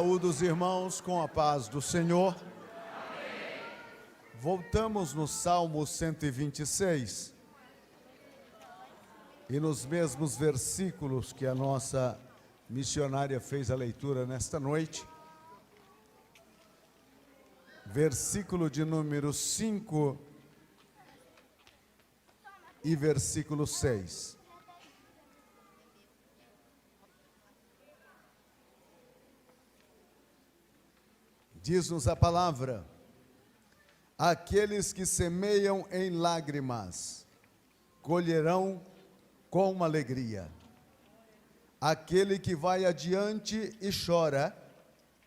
Saúdo os irmãos com a paz do Senhor. Amém. Voltamos no Salmo 126 e nos mesmos versículos que a nossa missionária fez a leitura nesta noite. Versículo de número 5 e versículo 6. Diz-nos a palavra: aqueles que semeiam em lágrimas, colherão com alegria. Aquele que vai adiante e chora,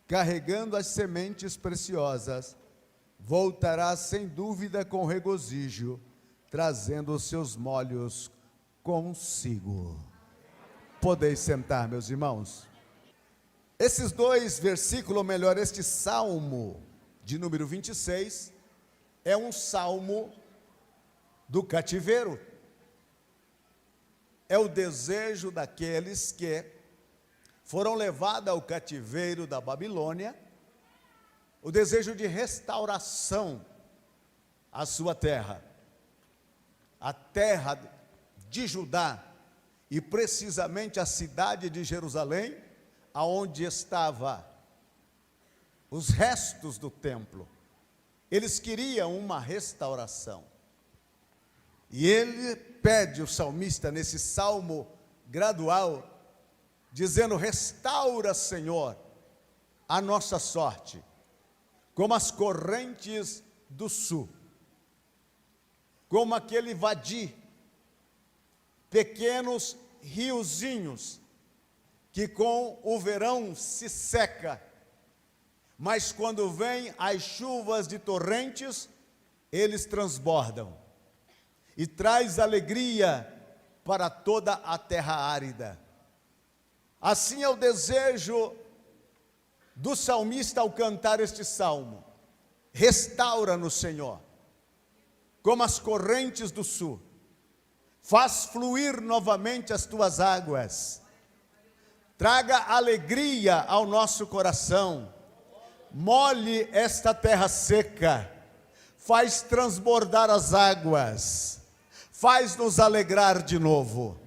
carregando as sementes preciosas, voltará sem dúvida com regozijo, trazendo os seus molhos consigo. Podeis sentar, meus irmãos. Esses dois versículos, ou melhor, este salmo de número 26, é um salmo do cativeiro. É o desejo daqueles que foram levados ao cativeiro da Babilônia, o desejo de restauração à sua terra, a terra de Judá, e precisamente a cidade de Jerusalém, aonde estava os restos do templo. Eles queriam uma restauração. E ele pede, o salmista, nesse salmo gradual, dizendo: restaura, Senhor, a nossa sorte, como as correntes do sul, como aquele vadi, pequenos riozinhos, que com o verão se seca, mas quando vêm as chuvas de torrentes, eles transbordam, e traz alegria para toda a terra árida. Assim é o desejo do salmista ao cantar este salmo: restaura-nos, Senhor, como as correntes do sul, faz fluir novamente as tuas águas, traga alegria ao nosso coração, molhe esta terra seca, faz transbordar as águas, faz-nos alegrar de novo.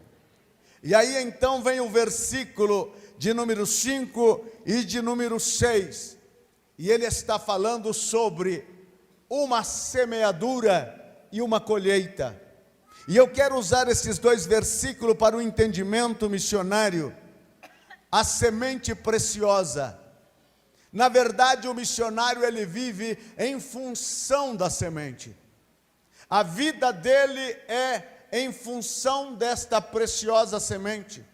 E aí então vem o versículo de número 5 e de número 6, e ele está falando sobre uma semeadura e uma colheita. E eu quero usar esses dois versículos para o entendimento missionário. A semente preciosa. Na verdade, o missionário, ele vive em função da semente. A vida dele é em função desta preciosa semente.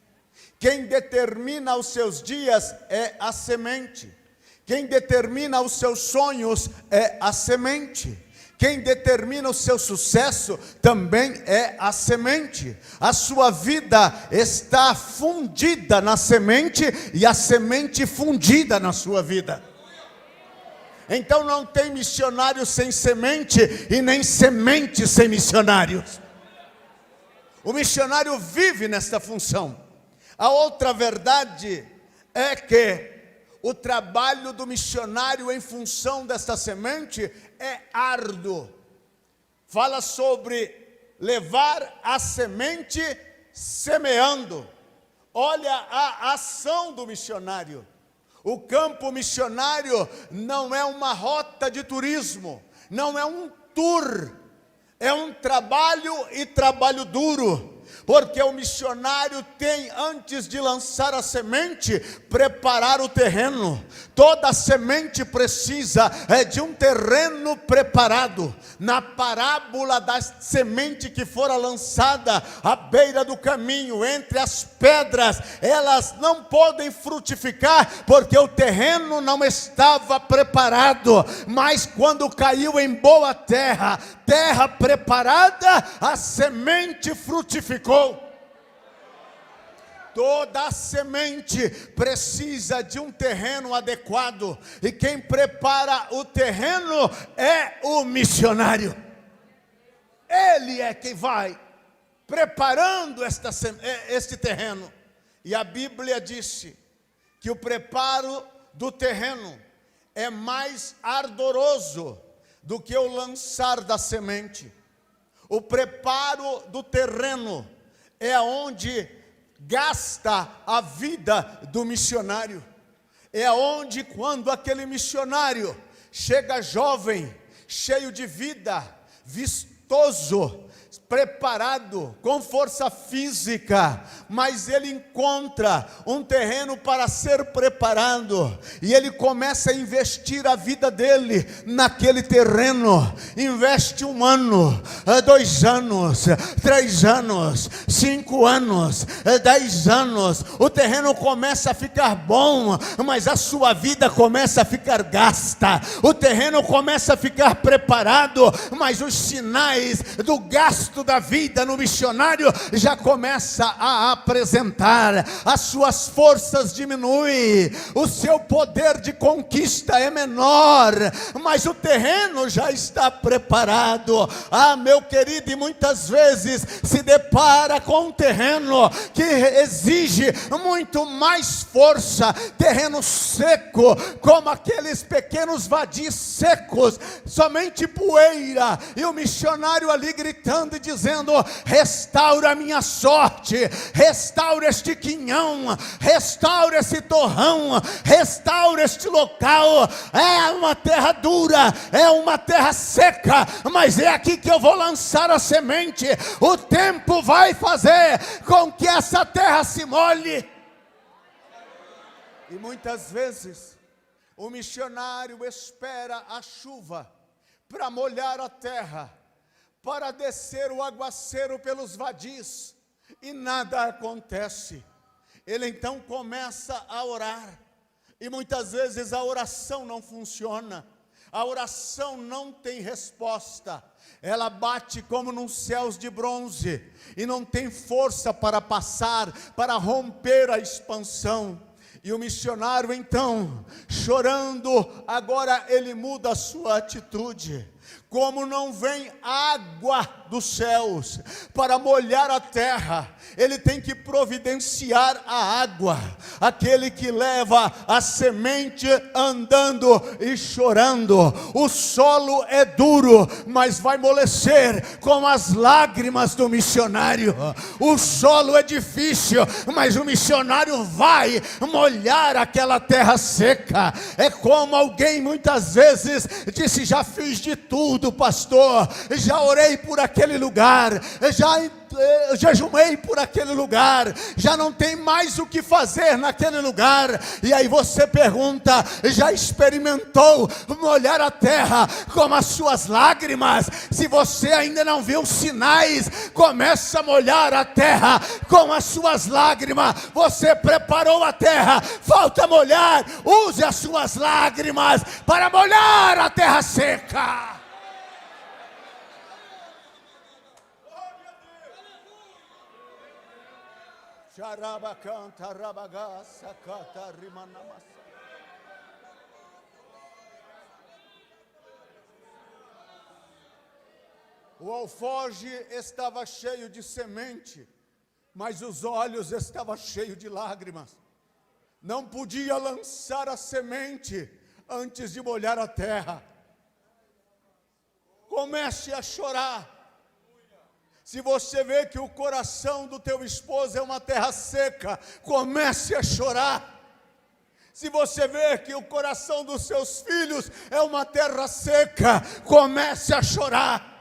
Quem determina os seus dias é a semente. Quem determina os seus sonhos é a semente. Quem determina o seu sucesso também é a semente. A sua vida está fundida na semente e a semente fundida na sua vida. Então não tem missionário sem semente e nem semente sem missionários. O missionário vive nesta função. A outra verdade é que o trabalho do missionário em função desta semente é árduo. Fala sobre levar a semente semeando. Olha a ação do missionário. O campo missionário não é uma rota de turismo, não é um tour, é um trabalho e trabalho duro. Porque o missionário tem, antes de lançar a semente, preparar o terreno. Toda semente precisa de um terreno preparado. Na parábola da semente que fora lançada à beira do caminho, entre as pedras, elas não podem frutificar, porque o terreno não estava preparado. Mas quando caiu em boa terra, terra preparada, a semente frutificou. Toda a semente precisa de um terreno adequado, e quem prepara o terreno é o missionário. Ele é quem vai preparando este terreno. E a Bíblia disse que o preparo do terreno é mais ardoroso do que o lançar da semente. O preparo do terreno é onde gasta a vida do missionário. É onde, quando aquele missionário chega jovem, cheio de vida, vistoso, preparado, com força física, mas ele encontra um terreno para ser preparado, e ele começa a investir a vida dele naquele terreno. Investe 1 ano, 2 anos, 3 anos, 5 anos, 10 anos, o terreno começa a ficar bom, mas a sua vida começa a ficar gasta, o terreno começa a ficar preparado, mas os sinais do gasto da vida no missionário já começa a apresentar. As suas forças diminuem, o seu poder de conquista é menor, mas o terreno já está preparado. Meu querido, e muitas vezes se depara com um terreno que exige muito mais força, terreno seco, como aqueles pequenos vadios secos, somente poeira, e o missionário ali gritando e dizendo: restaura a minha sorte, restaura este quinhão, restaura esse torrão, restaura este local. É uma terra dura, é uma terra seca, mas é aqui que eu vou lançar a semente. O tempo vai fazer com que essa terra se molhe. E muitas vezes o missionário espera a chuva para molhar a terra, para descer o aguaceiro pelos vadios, e nada acontece. Ele então começa a orar, e muitas vezes a oração não funciona, a oração não tem resposta, ela bate como num céus de bronze, e não tem força para passar, para romper a expansão. E o missionário então, chorando, agora ele muda a sua atitude. Como não vem água dos céus para molhar a terra, ele tem que providenciar a água. Aquele que leva a semente andando e chorando. O solo é duro, mas vai amolecer com as lágrimas do missionário. O solo é difícil, mas o missionário vai molhar aquela terra seca. É como alguém muitas vezes disse: já fiz de tudo, pastor, já orei por aquele lugar, já jejumei por aquele lugar, já não tem mais o que fazer naquele lugar. E aí você pergunta: já experimentou molhar a terra com as suas lágrimas? Se você ainda não viu sinais, começa a molhar a terra com as suas lágrimas. Você preparou a terra, falta molhar. Use as suas lágrimas para molhar a terra seca. O alforje estava cheio de semente, mas os olhos estavam cheios de lágrimas. Não podia lançar a semente antes de molhar a terra. Comece a chorar. Se você vê que o coração do teu esposo é uma terra seca, comece a chorar. Se você vê que o coração dos seus filhos é uma terra seca, comece a chorar.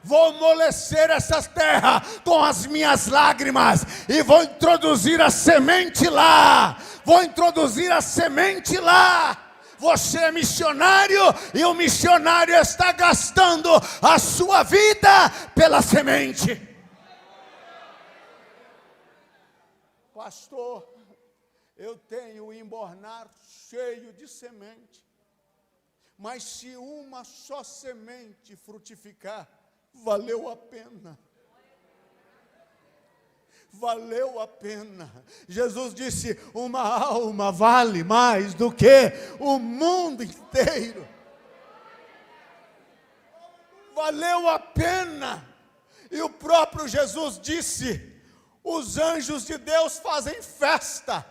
Vou amolecer essa terra com as minhas lágrimas e vou introduzir a semente lá. Vou introduzir a semente lá. Você é missionário e o missionário está gastando a sua vida pela semente. Pastor, eu tenho o embornar cheio de semente, mas se uma só semente frutificar, valeu a pena. Valeu a pena. Jesus disse: uma alma vale mais do que o mundo inteiro. Valeu a pena. E o próprio Jesus disse: os anjos de Deus fazem festa,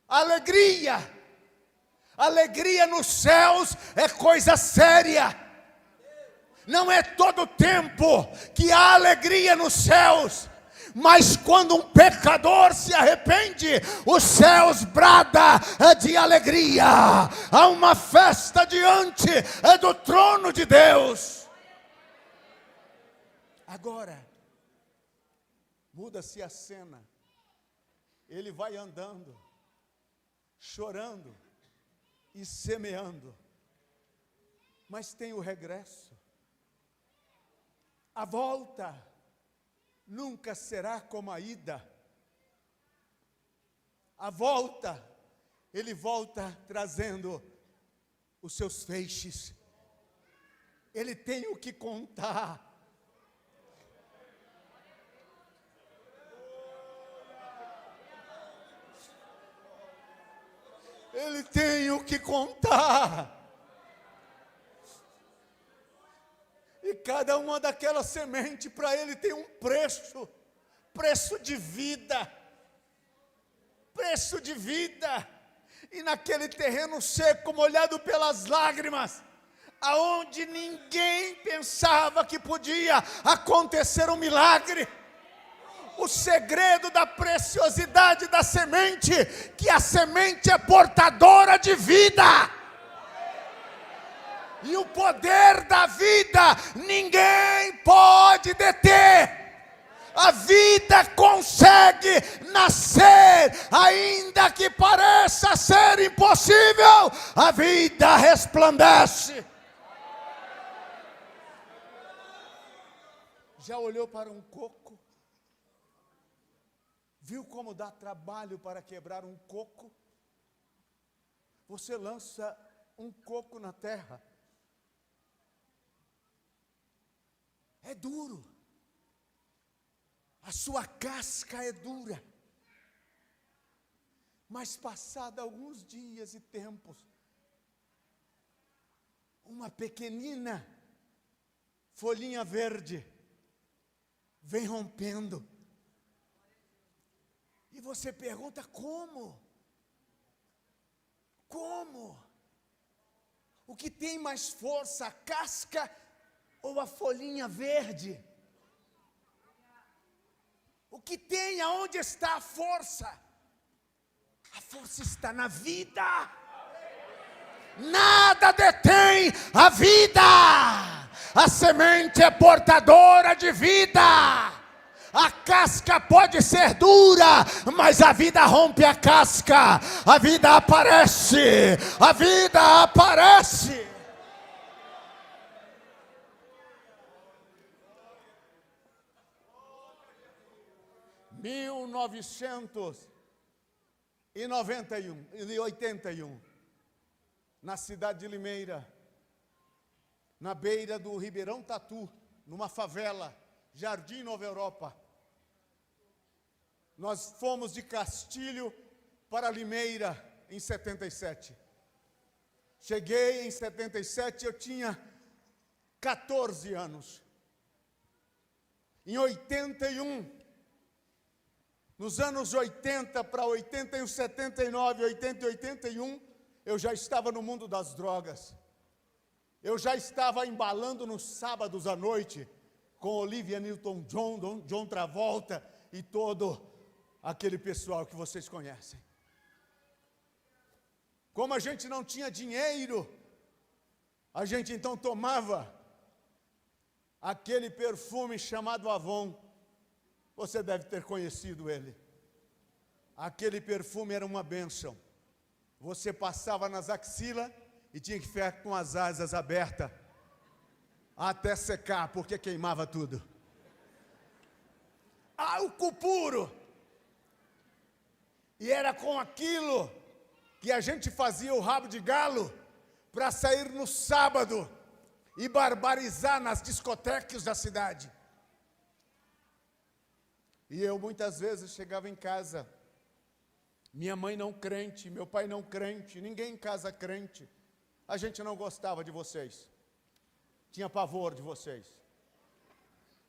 alegria, Alegria nos céus é coisa séria. Não é todo tempo que há alegria nos céus. Mas quando um pecador se arrepende, os céus bradam de alegria. Há uma festa diante do trono de Deus. Agora, muda-se a cena. Ele vai andando, chorando e semeando. Mas tem o regresso. A volta nunca será como a ida. A volta, ele volta trazendo os seus feixes. Ele tem o que contar. Ele tem o que contar. E cada uma daquelas sementes para ele tem um preço. Preço de vida. Preço de vida. E naquele terreno seco, molhado pelas lágrimas, aonde ninguém pensava que podia acontecer um milagre. O segredo da preciosidade da semente, que a semente é portadora de vida. E o poder da vida, ninguém pode deter. A vida consegue nascer, ainda que pareça ser impossível, a vida resplandece. Já olhou para um coco? Viu como dá trabalho para quebrar um coco? Você lança um coco na terra. É duro. A sua casca é dura. Mas passado alguns dias e tempos, uma pequenina folhinha verde vem rompendo. E você pergunta como? Como? O que tem mais força, a casca ou a folhinha verde? O que tem, aonde está a força? A força está na vida. Nada detém a vida. A semente é portadora de vida. A casca pode ser dura, mas a vida rompe a casca. A vida aparece. A vida aparece. Em 1981, na cidade de Limeira, na beira do Ribeirão Tatu, numa favela, Jardim Nova Europa. Nós fomos de Castilho para Limeira em 77. Cheguei em 77, eu tinha 14 anos. Em 81, nos anos 80 para 81, 79, 80 e 81, eu já estava no mundo das drogas. Eu já estava embalando nos sábados à noite, com Olivia Newton-John, John Travolta e todo aquele pessoal que vocês conhecem. Como a gente não tinha dinheiro, a gente então tomava aquele perfume chamado Avon. Você deve ter conhecido ele. Aquele perfume era uma bênção. Você passava nas axilas e tinha que ficar com as asas abertas até secar, porque queimava tudo. Álcool puro. E era com aquilo que a gente fazia o rabo de galo para sair no sábado e barbarizar nas discotecas da cidade. E eu muitas vezes chegava em casa, minha mãe não crente, meu pai não crente, ninguém em casa crente. A gente não gostava de vocês, tinha pavor de vocês.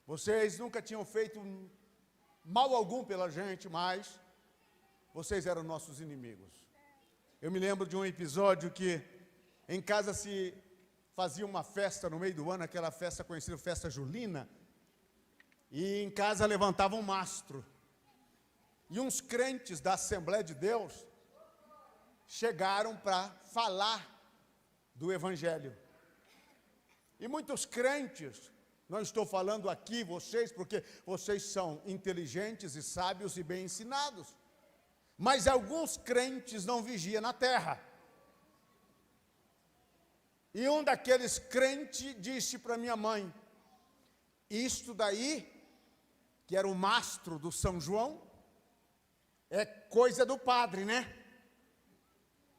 Vocês nunca tinham feito mal algum pela gente, mas vocês eram nossos inimigos. Eu me lembro de um episódio que em casa se fazia uma festa no meio do ano, aquela festa conhecida, festa julina, e em casa levantava um mastro. E uns crentes da Assembleia de Deus chegaram para falar do Evangelho. E muitos crentes, não estou falando aqui vocês, porque vocês são inteligentes e sábios e bem ensinados, mas alguns crentes não vigiam na terra. E um daqueles crentes disse para minha mãe: isto daí, que era o mastro do São João, é coisa do padre, né?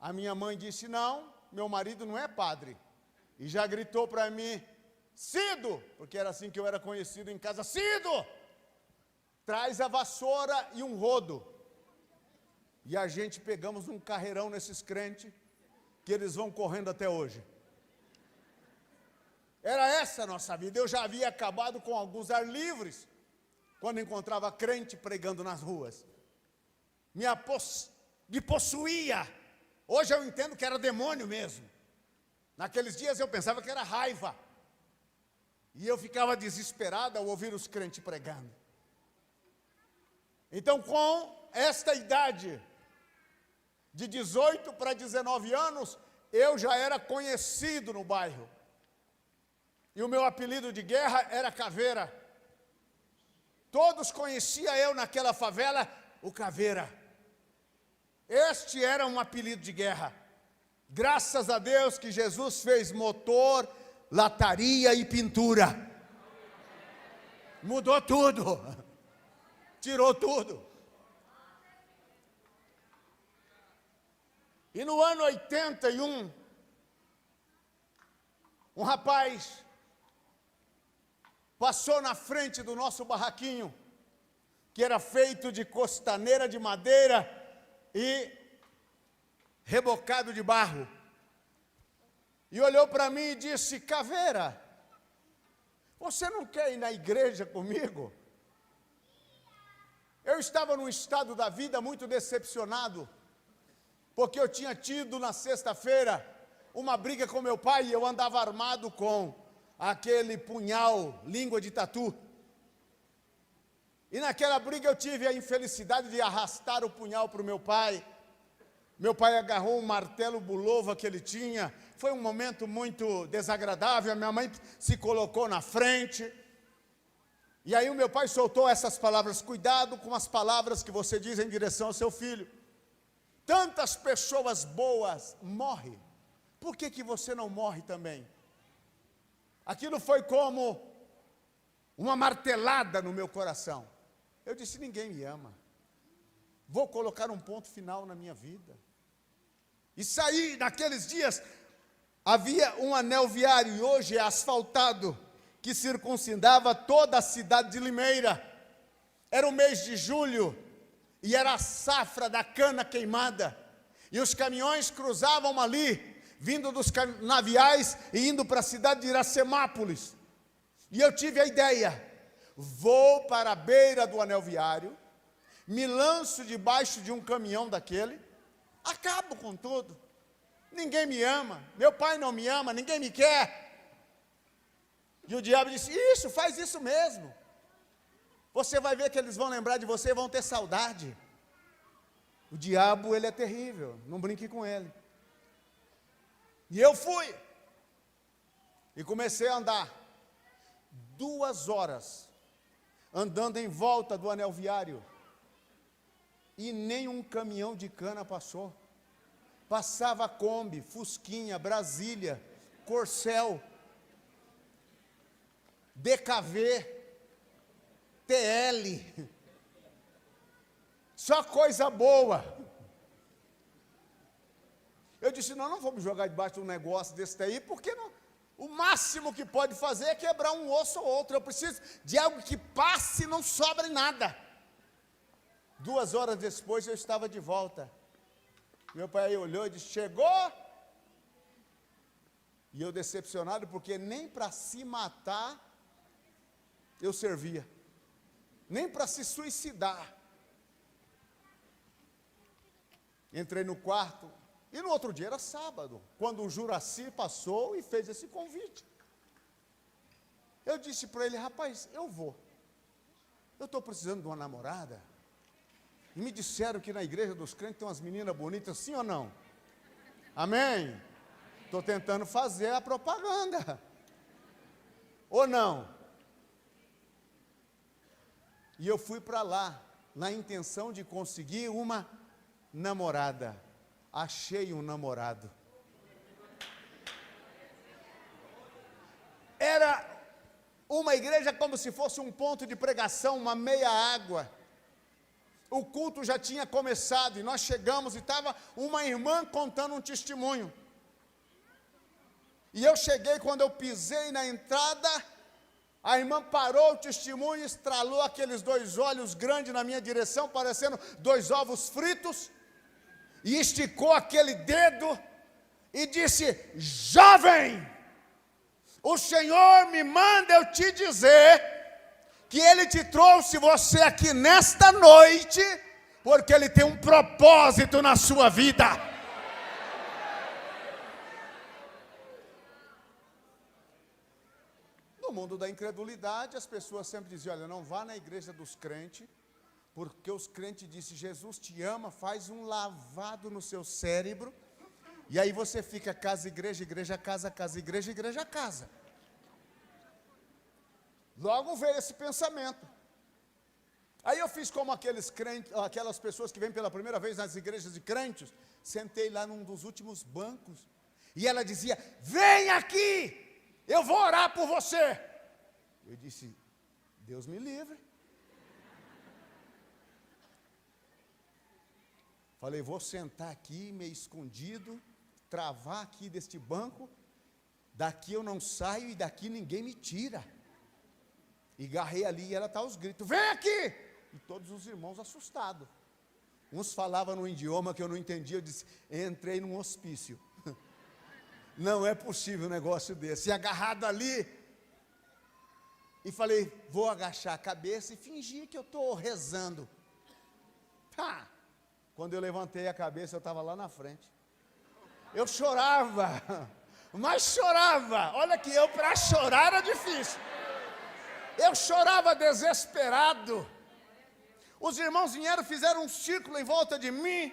A minha mãe disse: não, meu marido não é padre. E já gritou para mim: Cido, porque era assim que eu era conhecido em casa: Cido, traz a vassoura e um rodo. E a gente pegamos um carreirão nesses crentes, que eles vão correndo até hoje. Era essa a nossa vida. Eu já havia acabado com alguns ar livres, quando encontrava crente pregando nas ruas. Me possuía. Hoje eu entendo que era demônio mesmo. Naqueles dias eu pensava que era raiva. E eu ficava desesperado ao ouvir os crentes pregando. Então, com esta idade, de 18 para 19 anos, eu já era conhecido no bairro. E o meu apelido de guerra era Caveira. Todos conheciam eu naquela favela, o Caveira. Este era um apelido de guerra. Graças a Deus que Jesus fez motor, lataria e pintura. Mudou tudo. Tirou tudo. E no ano 81, um rapaz passou na frente do nosso barraquinho, que era feito de costaneira de madeira e rebocado de barro. E olhou para mim e disse: Caveira, você não quer ir na igreja comigo? Eu estava num estado da vida muito decepcionado, porque eu tinha tido na sexta-feira uma briga com meu pai e eu andava armado com aquele punhal, língua de tatu. E naquela briga eu tive a infelicidade de arrastar o punhal para o meu pai. Meu pai agarrou um martelo bulova que ele tinha. Foi um momento muito desagradável. A minha mãe se colocou na frente. E aí o meu pai soltou essas palavras: cuidado com as palavras que você diz em direção ao seu filho. Tantas pessoas boas morrem. Por que você não morre também? Aquilo foi como uma martelada no meu coração. Eu disse: ninguém me ama. Vou colocar um ponto final na minha vida. E saí, naqueles dias, havia um anel viário, e hoje é asfaltado, que circundava toda a cidade de Limeira. Era o mês de julho, e era a safra da cana queimada. E os caminhões cruzavam ali, vindo dos canaviais e indo para a cidade de Iracemápolis. E eu tive a ideia: vou para a beira do anel viário, me lanço debaixo de um caminhão daquele, acabo com tudo. Ninguém me ama, meu pai não me ama, ninguém me quer. E o diabo disse: isso, faz isso mesmo. Você vai ver que eles vão lembrar de você e vão ter saudade. O diabo, ele é terrível, não brinque com ele. E eu fui. E comecei a andar 2 horas, andando em volta do anel viário. E nenhum caminhão de cana passou. Passava Kombi, Fusquinha, Brasília, Corcel, DKV, TL, só coisa boa. Eu disse: não vamos jogar debaixo de um negócio desse daí, porque não, o máximo que pode fazer é quebrar um osso ou outro. Eu preciso de algo que passe e não sobre nada. 2 horas depois eu estava de volta. Meu pai aí olhou e disse: chegou? E eu decepcionado, porque nem para se matar eu servia, nem para se suicidar. Entrei no quarto, E no outro dia era sábado, quando o Juraci passou e fez esse convite. Eu disse para ele, rapaz, eu vou. Eu estou precisando de uma namorada. E me disseram que na igreja dos crentes tem umas meninas bonitas, sim ou não? Amém? Estou tentando fazer a propaganda. Ou não? E eu fui para lá, na intenção de conseguir uma namorada. Achei um namorado. Era uma igreja como se fosse um ponto de pregação, uma meia água. O culto já tinha começado e nós chegamos e estava uma irmã contando um testemunho. E eu cheguei, quando eu pisei na entrada, a irmã parou o testemunho, estralou aqueles 2 olhos grandes na minha direção, parecendo 2 ovos fritos, e esticou aquele dedo e disse, jovem, o Senhor me manda eu te dizer que Ele te trouxe você aqui nesta noite, porque Ele tem um propósito na sua vida. No mundo da incredulidade, as pessoas sempre diziam, olha, não vá na igreja dos crentes, porque os crentes dizem, Jesus te ama, faz um lavado no seu cérebro, e aí você fica casa, igreja, casa, igreja, casa. Logo veio esse pensamento. Aí eu fiz como aqueles crentes, aquelas pessoas que vêm pela primeira vez nas igrejas de crentes, sentei lá num dos últimos bancos, e ela dizia, vem aqui, eu vou orar por você. Eu disse, Deus me livre. Falei, vou sentar aqui, meio escondido, travar aqui deste banco, daqui eu não saio e daqui ninguém me tira. E garrei ali e ela está aos gritos, vem aqui! E todos os irmãos assustados. Uns falavam num idioma que eu não entendia, eu disse, entrei num hospício. Não é possível um negócio desse. E agarrado ali, e falei, vou agachar a cabeça e fingir que eu estou rezando. Pá! Quando eu levantei a cabeça, eu estava lá na frente. Eu chorava, mas chorava. Olha que eu, para chorar, era difícil. Eu chorava desesperado. Os irmãos vieram, fizeram um círculo em volta de mim.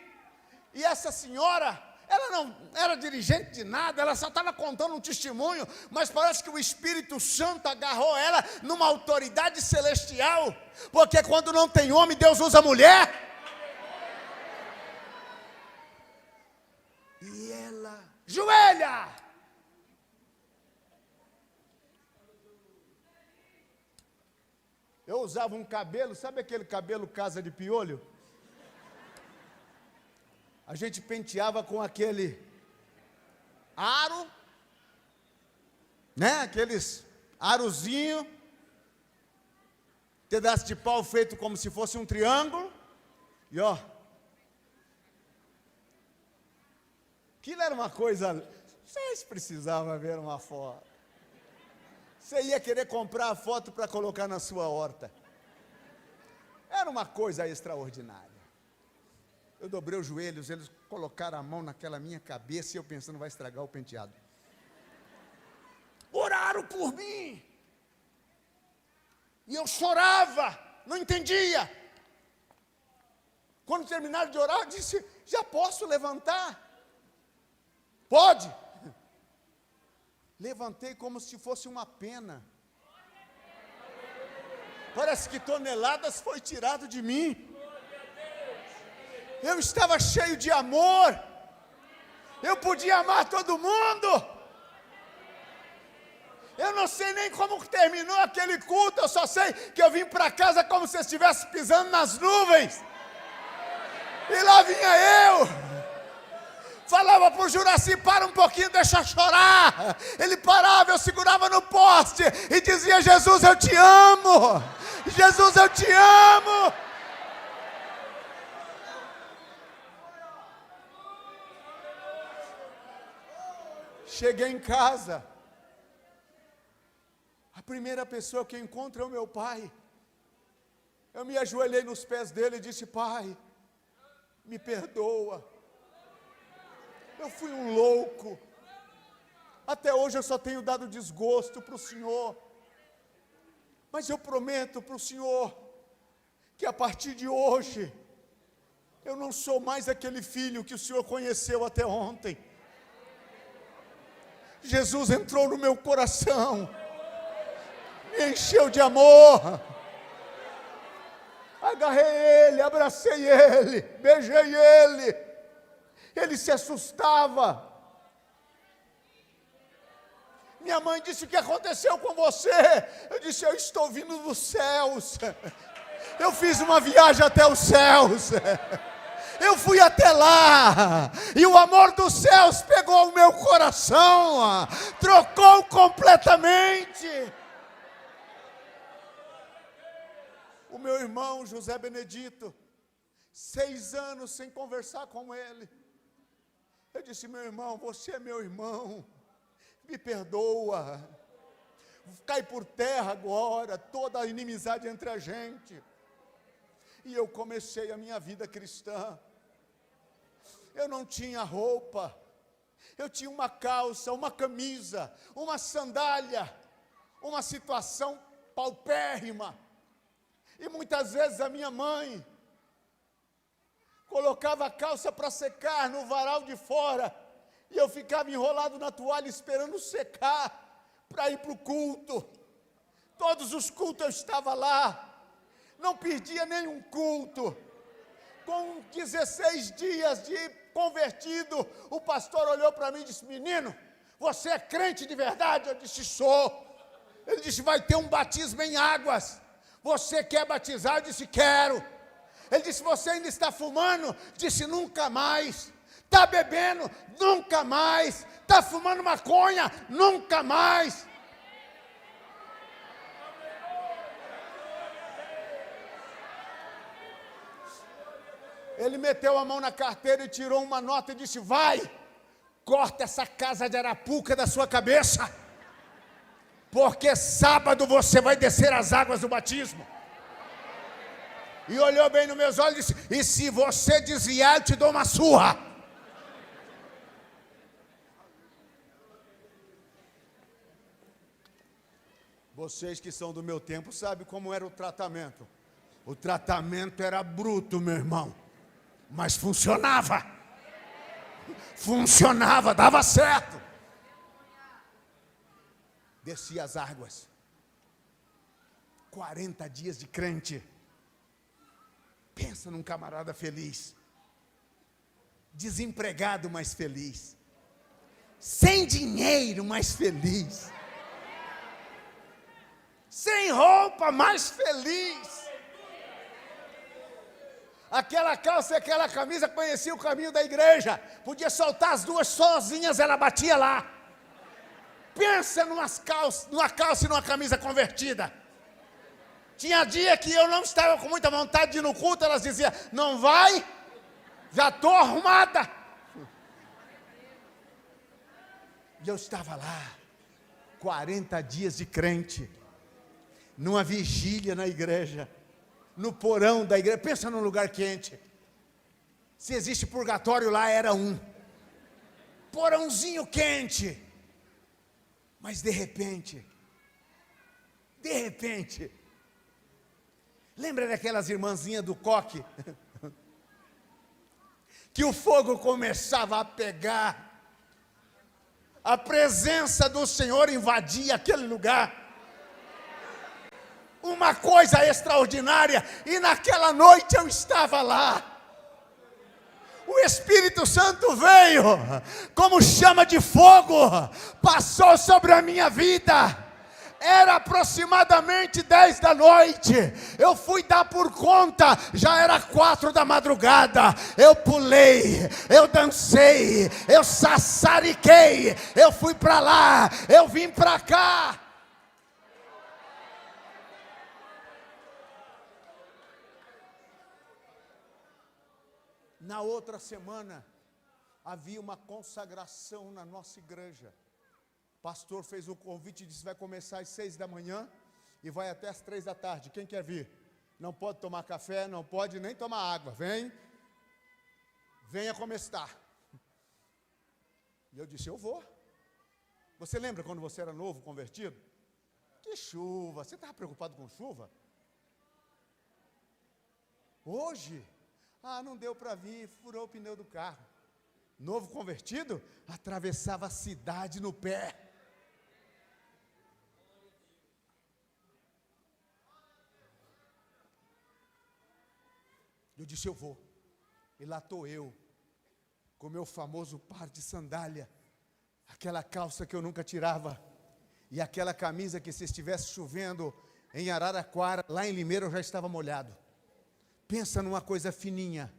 E essa senhora, ela não era dirigente de nada, ela só estava contando um testemunho, mas parece que o Espírito Santo agarrou ela numa autoridade celestial. Porque quando não tem homem, Deus usa mulher. E ela, joelha! Eu usava um cabelo, sabe aquele cabelo casa de piolho? A gente penteava com aquele aro, né? Aqueles arozinho, pedaço de pau feito como se fosse um triângulo, e ó, aquilo era uma coisa, vocês precisavam ver uma foto. Você ia querer comprar a foto para colocar na sua horta. Era uma coisa extraordinária. Eu dobrei os joelhos, eles colocaram a mão naquela minha cabeça e eu pensando, vai estragar o penteado. Oraram por mim. E eu chorava, não entendia. Quando terminaram de orar, eu disse, já posso levantar? Pode. Levantei como se fosse uma pena. Parece que toneladas foi tirado de mim. Eu estava cheio de amor. Eu podia amar todo mundo. Eu não sei nem como terminou aquele culto. Eu só sei que eu vim para casa como se eu estivesse pisando nas nuvens. E lá vinha eu. Falava para o Juraci, para um pouquinho, deixa eu chorar. Ele parava, eu segurava no poste e dizia, Jesus, eu te amo. Jesus, eu te amo. Cheguei em casa. A primeira pessoa que eu encontro é o meu pai. Eu me ajoelhei nos pés dele e disse, pai, me perdoa. Eu fui um louco. Até hoje eu só tenho dado desgosto para o Senhor. Mas eu prometo para o Senhor que a partir de hoje eu não sou mais aquele filho que o Senhor conheceu até ontem. Jesus entrou no meu coração, me encheu de amor. Agarrei ele, abracei ele, beijei ele. Ele se assustava. Minha mãe disse: o que aconteceu com você? Eu disse: eu estou vindo dos céus. Eu fiz uma viagem até os céus. Eu fui até lá. E o amor dos céus pegou o meu coração. Trocou completamente. O meu irmão José Benedito, 6 anos sem conversar com ele. Eu disse: meu irmão, você é meu irmão. Me perdoa. Cai por terra agora toda a inimizade entre a gente. E eu comecei a minha vida cristã. Eu não tinha roupa. Eu tinha uma calça, uma camisa, uma sandália, uma situação paupérrima. E muitas vezes a minha mãe colocava a calça para secar no varal de fora. E eu ficava enrolado na toalha esperando secar para ir para o culto. Todos os cultos eu estava lá. Não perdia nenhum culto. Com 16 dias de convertido, o pastor olhou para mim e disse: menino, você é crente de verdade? Eu disse: sou. Ele disse: vai ter um batismo em águas. Você quer batizar? Eu disse: quero. Ele disse: você ainda está fumando? Disse: nunca mais. Está bebendo? Nunca mais. Está fumando maconha? Nunca mais. Ele meteu a mão na carteira e tirou uma nota e disse: vai, corta essa casa de arapuca da sua cabeça, porque sábado você vai descer as águas do batismo. E olhou bem nos meus olhos e disse: e se você desviar, eu te dou uma surra. Vocês que são do meu tempo sabem como era o tratamento. O tratamento era bruto, meu irmão, mas funcionava. Funcionava, dava certo. Descia as águas. 40 dias de crente. Pensa num camarada feliz. Desempregado, mas feliz. Sem dinheiro, mas feliz. Sem roupa, mais feliz. Aquela calça e aquela camisa conhecia o caminho da igreja. Podia soltar as duas sozinhas, ela batia lá. Pensa numa calça e numa camisa convertida. Tinha dia que eu não estava com muita vontade de ir no culto, elas diziam: não vai? Já estou arrumada. E eu estava lá, 40 dias de crente, numa vigília na igreja, no porão da igreja. Pensa num lugar quente. Se existe purgatório lá, era um porãozinho quente. Mas de repente, lembra daquelas irmãzinhas do coque? Que o fogo começava a pegar, a presença do Senhor invadia aquele lugar. Uma coisa extraordinária, e naquela noite eu estava lá. O Espírito Santo veio, como chama de fogo, passou sobre a minha vida. Era aproximadamente 10 da noite, eu fui dar por conta, já era 4 da madrugada, eu pulei, eu dancei, eu sassariquei, eu fui para lá, eu vim para cá. Na outra semana, havia uma consagração na nossa igreja. O pastor fez o convite e disse: vai começar às 6 da manhã e vai até às 3 da tarde. Quem quer vir? Não pode tomar café, não pode nem tomar água. Venha como está. E eu disse, eu vou. Você lembra quando você era novo, convertido? Que chuva, você estava preocupado com chuva? Hoje, não deu para vir, furou o pneu do carro. Novo convertido, atravessava a cidade no pé. Eu disse, eu vou. E lá estou eu, com o meu famoso par de sandália, aquela calça que eu nunca tirava, e aquela camisa que se estivesse chovendo em Araraquara, lá em Limeira eu já estava molhado. Pensa numa coisa fininha,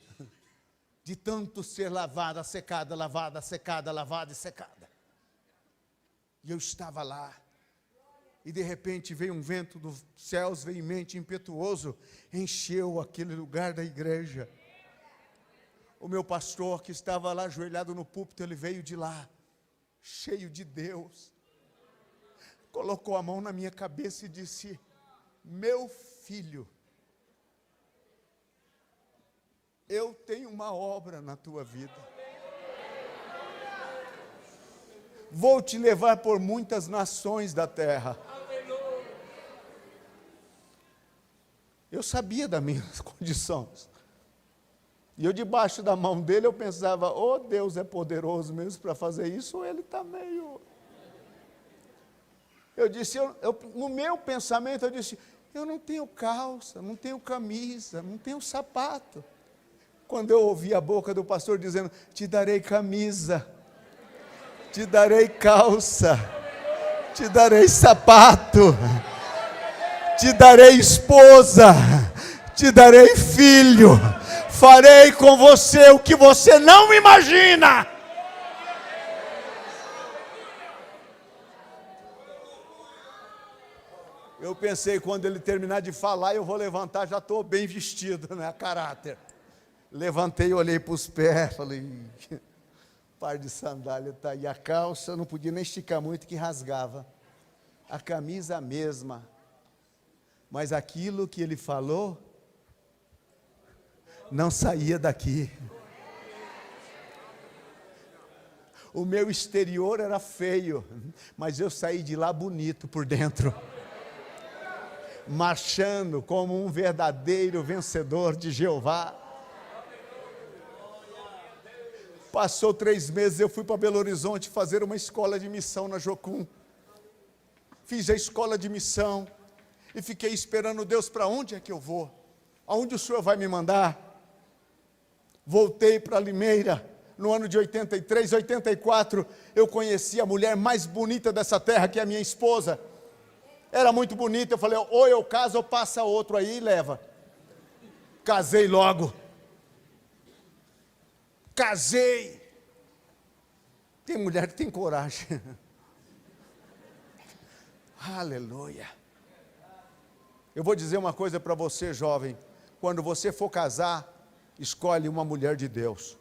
de tanto ser lavada, secada, lavada, secada, lavada e secada. E eu estava lá, e de repente veio um vento dos céus veemente, impetuoso, encheu aquele lugar da igreja. O meu pastor que estava lá ajoelhado no púlpito, ele veio de lá, cheio de Deus, colocou a mão na minha cabeça e disse, meu filho, eu tenho uma obra na tua vida. Vou te levar por muitas nações da terra. Eu sabia das minhas condições. E eu debaixo da mão dele eu pensava, Deus é poderoso mesmo para fazer isso, ou ele está meio... Eu disse, no meu pensamento eu disse, eu não tenho calça, não tenho camisa, não tenho sapato. Quando eu ouvi a boca do pastor dizendo, te darei camisa, te darei calça, te darei sapato, te darei esposa, te darei filho, farei com você o que você não imagina. Eu pensei, quando ele terminar de falar, eu vou levantar, já estou bem vestido, né, a caráter. Levantei, olhei para os pés, falei, par de sandália está aí. A calça não podia nem esticar muito, que rasgava. A camisa a mesma. Mas aquilo que ele falou, não saía daqui. O meu exterior era feio, mas eu saí de lá bonito por dentro. Marchando como um verdadeiro vencedor de Jeová. Passou 3 meses, eu fui para Belo Horizonte fazer uma escola de missão na Jocum. Fiz a escola de missão e fiquei esperando Deus, para onde é que eu vou? Aonde o Senhor vai me mandar? Voltei para Limeira, no ano de 83, 84, eu conheci a mulher mais bonita dessa terra, que é a minha esposa. Era muito bonita, eu falei, ou eu caso ou passa outro aí e leva. Casei logo. Casei. Tem mulher que tem coragem. Aleluia. Eu vou dizer uma coisa para você, jovem. Quando você for casar, escolhe uma mulher de Deus.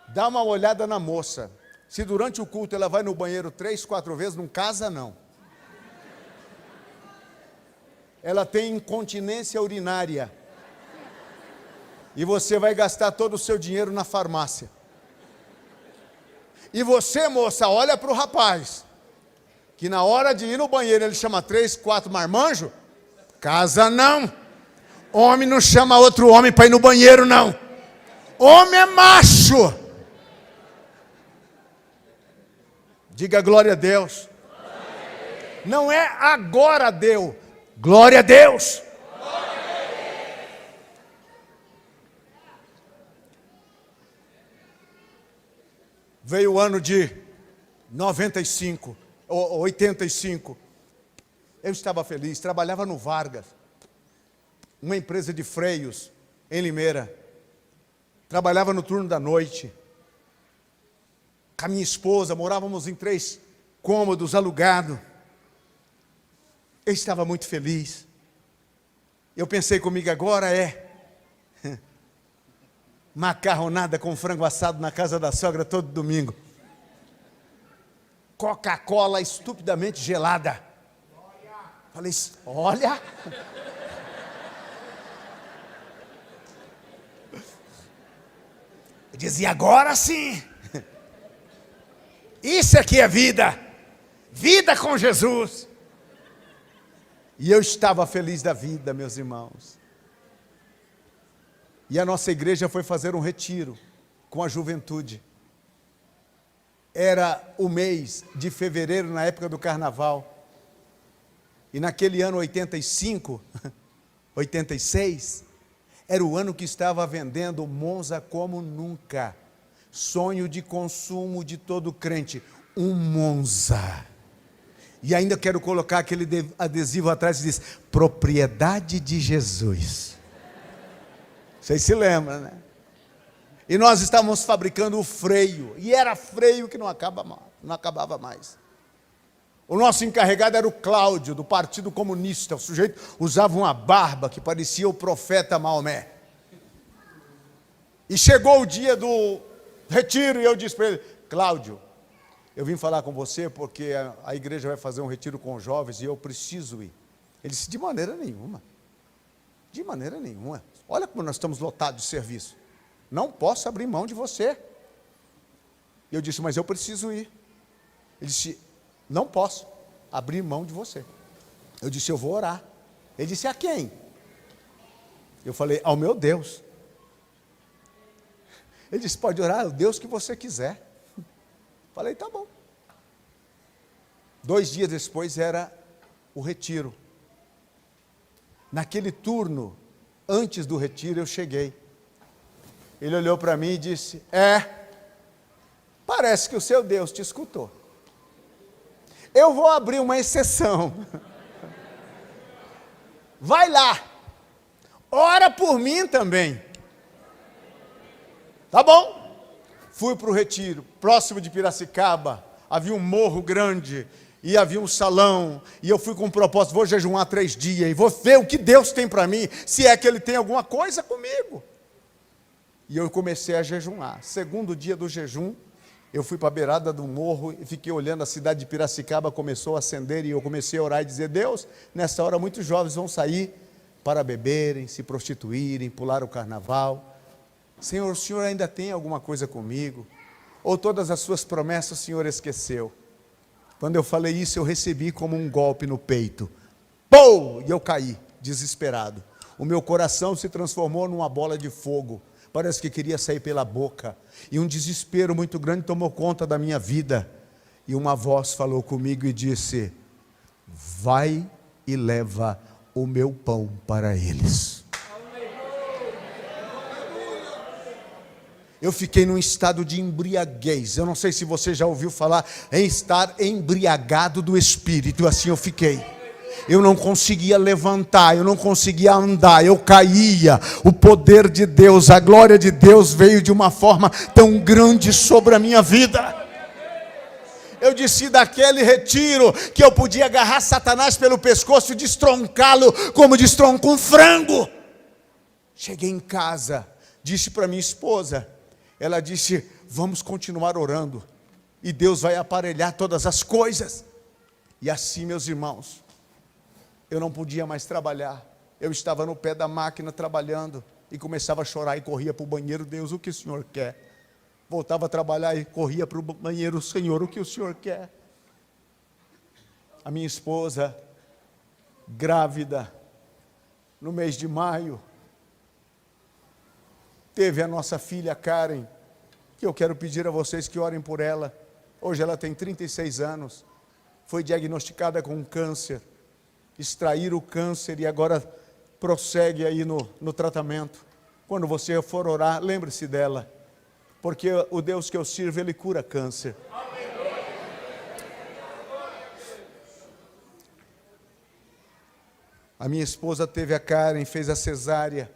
Dá uma olhada na moça. Se durante o culto ela vai no banheiro 3, 4 vezes, não casa não. Ela tem incontinência urinária. E você vai gastar todo o seu dinheiro na farmácia. E você, moça, olha para o rapaz, que na hora de ir no banheiro ele chama 3, 4 marmanjos. Casa não. Homem não chama outro homem para ir no banheiro, não. Homem é macho. Diga glória a Deus. Não é agora deu. Glória a Deus. Veio o ano de 95, ou 85. Eu estava feliz, trabalhava no Vargas, uma empresa de freios em Limeira. Trabalhava no turno da noite. Com a minha esposa, morávamos em 3 cômodos alugados. Eu estava muito feliz. Eu pensei comigo, agora macarronada com frango assado na casa da sogra todo domingo. Coca-Cola estupidamente gelada. Falei, olha. Eu dizia, agora sim. Isso aqui é vida. Vida com Jesus. E eu estava feliz da vida, meus irmãos. E a nossa igreja foi fazer um retiro com a juventude. Era o mês de fevereiro, na época do carnaval. E naquele ano 85, 86, era o ano que estava vendendo Monza como nunca. Sonho de consumo de todo crente, um Monza. E ainda quero colocar aquele adesivo atrás que diz, propriedade de Jesus. Vocês se lembram, né? E nós estávamos fabricando o freio, e era freio que não acabava mais. O nosso encarregado era o Cláudio, do Partido Comunista. O sujeito usava uma barba que parecia o profeta Maomé. E chegou o dia do retiro, e eu disse para ele, Cláudio, eu vim falar com você porque a igreja vai fazer um retiro com os jovens e eu preciso ir. Ele disse, de maneira nenhuma. De maneira nenhuma. Olha como nós estamos lotados de serviço. Não posso abrir mão de você. Eu disse, mas eu preciso ir. Ele disse, não posso abrir mão de você. Eu disse, eu vou orar. Ele disse, a quem? Eu falei, ao meu Deus. Ele disse, pode orar, o Deus que você quiser. Falei, tá bom. 2 dias depois era o retiro. Naquele turno, antes do retiro, eu cheguei. Ele olhou para mim e disse, parece que o seu Deus te escutou. Eu vou abrir uma exceção. Vai lá, ora por mim também. Tá bom? Fui para o retiro, próximo de Piracicaba, havia um morro grande, e havia um salão, e eu fui com um propósito, vou jejuar 3 dias, e vou ver o que Deus tem para mim, se é que Ele tem alguma coisa comigo. E eu comecei a jejuar. 2º dia do jejum, eu fui para a beirada do morro, e fiquei olhando a cidade de Piracicaba, começou a acender, e eu comecei a orar e dizer, Deus, nessa hora muitos jovens vão sair para beberem, se prostituírem, pular o carnaval. Senhor, o Senhor ainda tem alguma coisa comigo? Ou todas as suas promessas o Senhor esqueceu? Quando eu falei isso, eu recebi como um golpe no peito. Pum! E eu caí, desesperado. O meu coração se transformou numa bola de fogo. Parece que queria sair pela boca. E um desespero muito grande tomou conta da minha vida. E uma voz falou comigo e disse, vai e leva o meu pão para eles. Eu fiquei num estado de embriaguez. Eu não sei se você já ouviu falar em estar embriagado do Espírito. Assim eu fiquei. Eu não conseguia levantar, eu não conseguia andar, eu caía. O poder de Deus, a glória de Deus veio de uma forma tão grande sobre a minha vida. Eu disse daquele retiro que eu podia agarrar Satanás pelo pescoço e destroncá-lo como destronco um frango. Cheguei em casa, disse para minha esposa, ela disse, vamos continuar orando, e Deus vai aparelhar todas as coisas. E assim, meus irmãos, eu não podia mais trabalhar, eu estava no pé da máquina trabalhando, e começava a chorar e corria para o banheiro, Deus, o que o Senhor quer? Voltava a trabalhar e corria para o banheiro, Senhor, o que o Senhor quer? A minha esposa, grávida, no mês de maio, teve a nossa filha Karen, que eu quero pedir a vocês que orem por ela. Hoje ela tem 36 anos, foi diagnosticada com câncer, extraíram o câncer e agora prossegue aí no tratamento. Quando você for orar, lembre-se dela, porque o Deus que eu sirvo, Ele cura câncer. A minha esposa teve a Karen, fez a cesárea,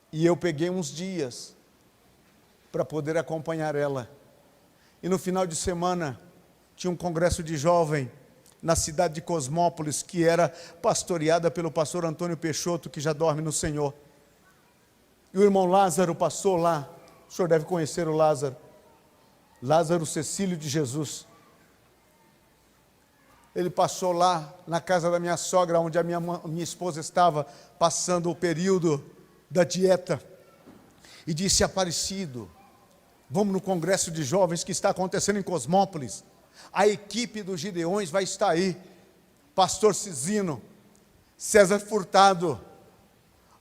e eu peguei uns dias para poder acompanhar ela. E no final de semana, tinha um congresso de jovem na cidade de Cosmópolis, que era pastoreada pelo pastor Antônio Peixoto, que já dorme no Senhor. E o irmão Lázaro passou lá, o senhor deve conhecer o Lázaro, Lázaro Cecílio de Jesus. Ele passou lá na casa da minha sogra, onde a minha esposa estava passando o período da dieta. e disse: Aparecido, vamos no congresso de jovens que está acontecendo em Cosmópolis. A equipe dos Gideões vai estar aí. Pastor Cisino, César Furtado,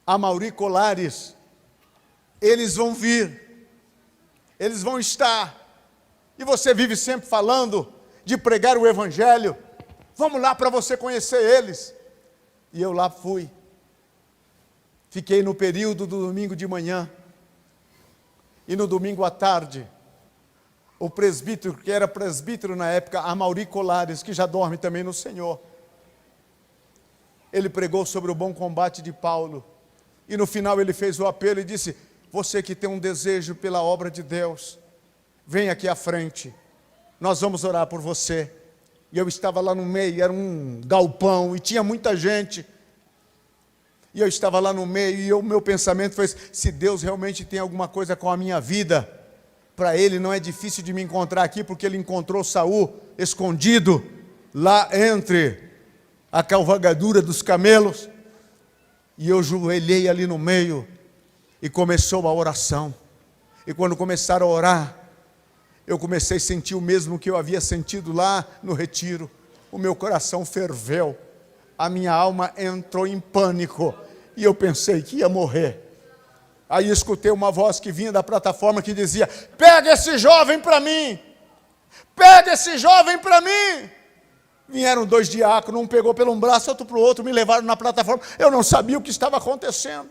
Amaury Colares, eles vão vir, eles vão estar. E você vive sempre falando de pregar o Evangelho. Vamos lá para você conhecer eles. E eu lá fui. Fiquei no período do domingo de manhã. E no domingo à tarde, o presbítero, que era presbítero na época, Amaury Colares, que já dorme também no Senhor, ele pregou sobre o bom combate de Paulo. E no final ele fez o apelo e disse: você que tem um desejo pela obra de Deus, vem aqui à frente, nós vamos orar por você. E eu estava lá no meio, era um galpão e tinha muita gente. E eu estava lá no meio e o meu pensamento foi: se Deus realmente tem alguma coisa com a minha vida, para Ele não é difícil de me encontrar aqui, porque Ele encontrou Saul escondido lá entre a cavalgadura dos camelos. E eu joelhei ali no meio e começou a oração. E quando começaram a orar, eu comecei a sentir o mesmo que eu havia sentido lá no retiro. O meu coração ferveu, a minha alma entrou em pânico e eu pensei que ia morrer. Aí escutei uma voz que vinha da plataforma que dizia: pega esse jovem para mim, pega esse jovem para mim. Vieram 2 diáconos, um pegou pelo um braço, outro para o outro, me levaram na plataforma. Eu não sabia o que estava acontecendo.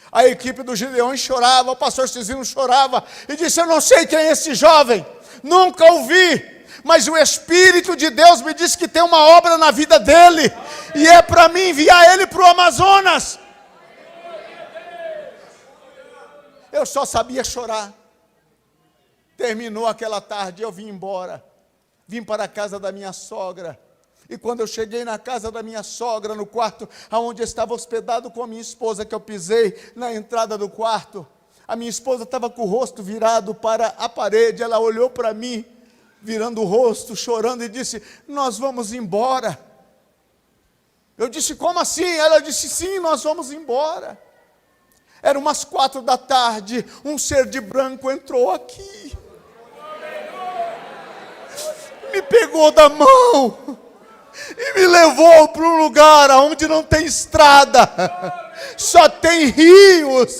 A equipe dos Gideões chorava, o pastor Cisino chorava e disse: eu não sei quem é esse jovem, nunca ouvi, mas o Espírito de Deus me disse que tem uma obra na vida dele, e é para mim enviar ele para o Amazonas. Eu só sabia chorar. Terminou aquela tarde, eu vim embora. Vim para a casa da minha sogra. E quando eu cheguei na casa da minha sogra, no quarto onde estava hospedado com a minha esposa, que eu pisei na entrada do quarto, a minha esposa estava com o rosto virado para a parede. Ela olhou para mim, virando o rosto, chorando, e disse: nós vamos embora. Eu disse: como assim? Ela disse: sim, nós vamos embora. Era umas 4 da tarde, um ser de branco entrou aqui, me pegou da mão e me levou para um lugar onde não tem estrada, só tem rios,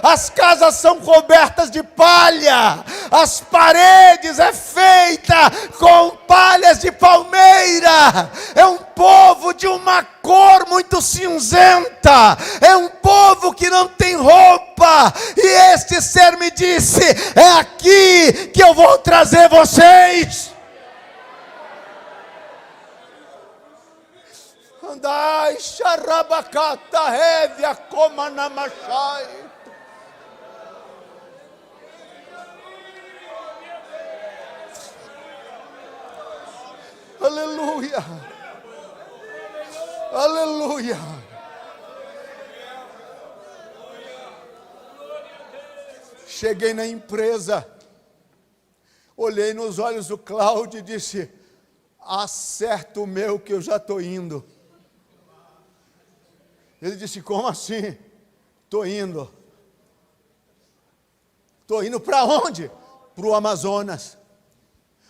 as casas são cobertas de palha, as paredes é feita com palhas de palmeira. É um povo de uma cor muito cinzenta, é um povo que não tem roupa. E este ser me disse: é aqui que eu vou trazer vocês. Andai, xarabacata, révia, coma na machai. Aleluia. Aleluia. Cheguei na empresa, olhei nos olhos do Cláudio e disse: acerta o meu que eu já estou indo. Ele disse: como assim? Estou indo. Estou indo para onde? Para o Amazonas.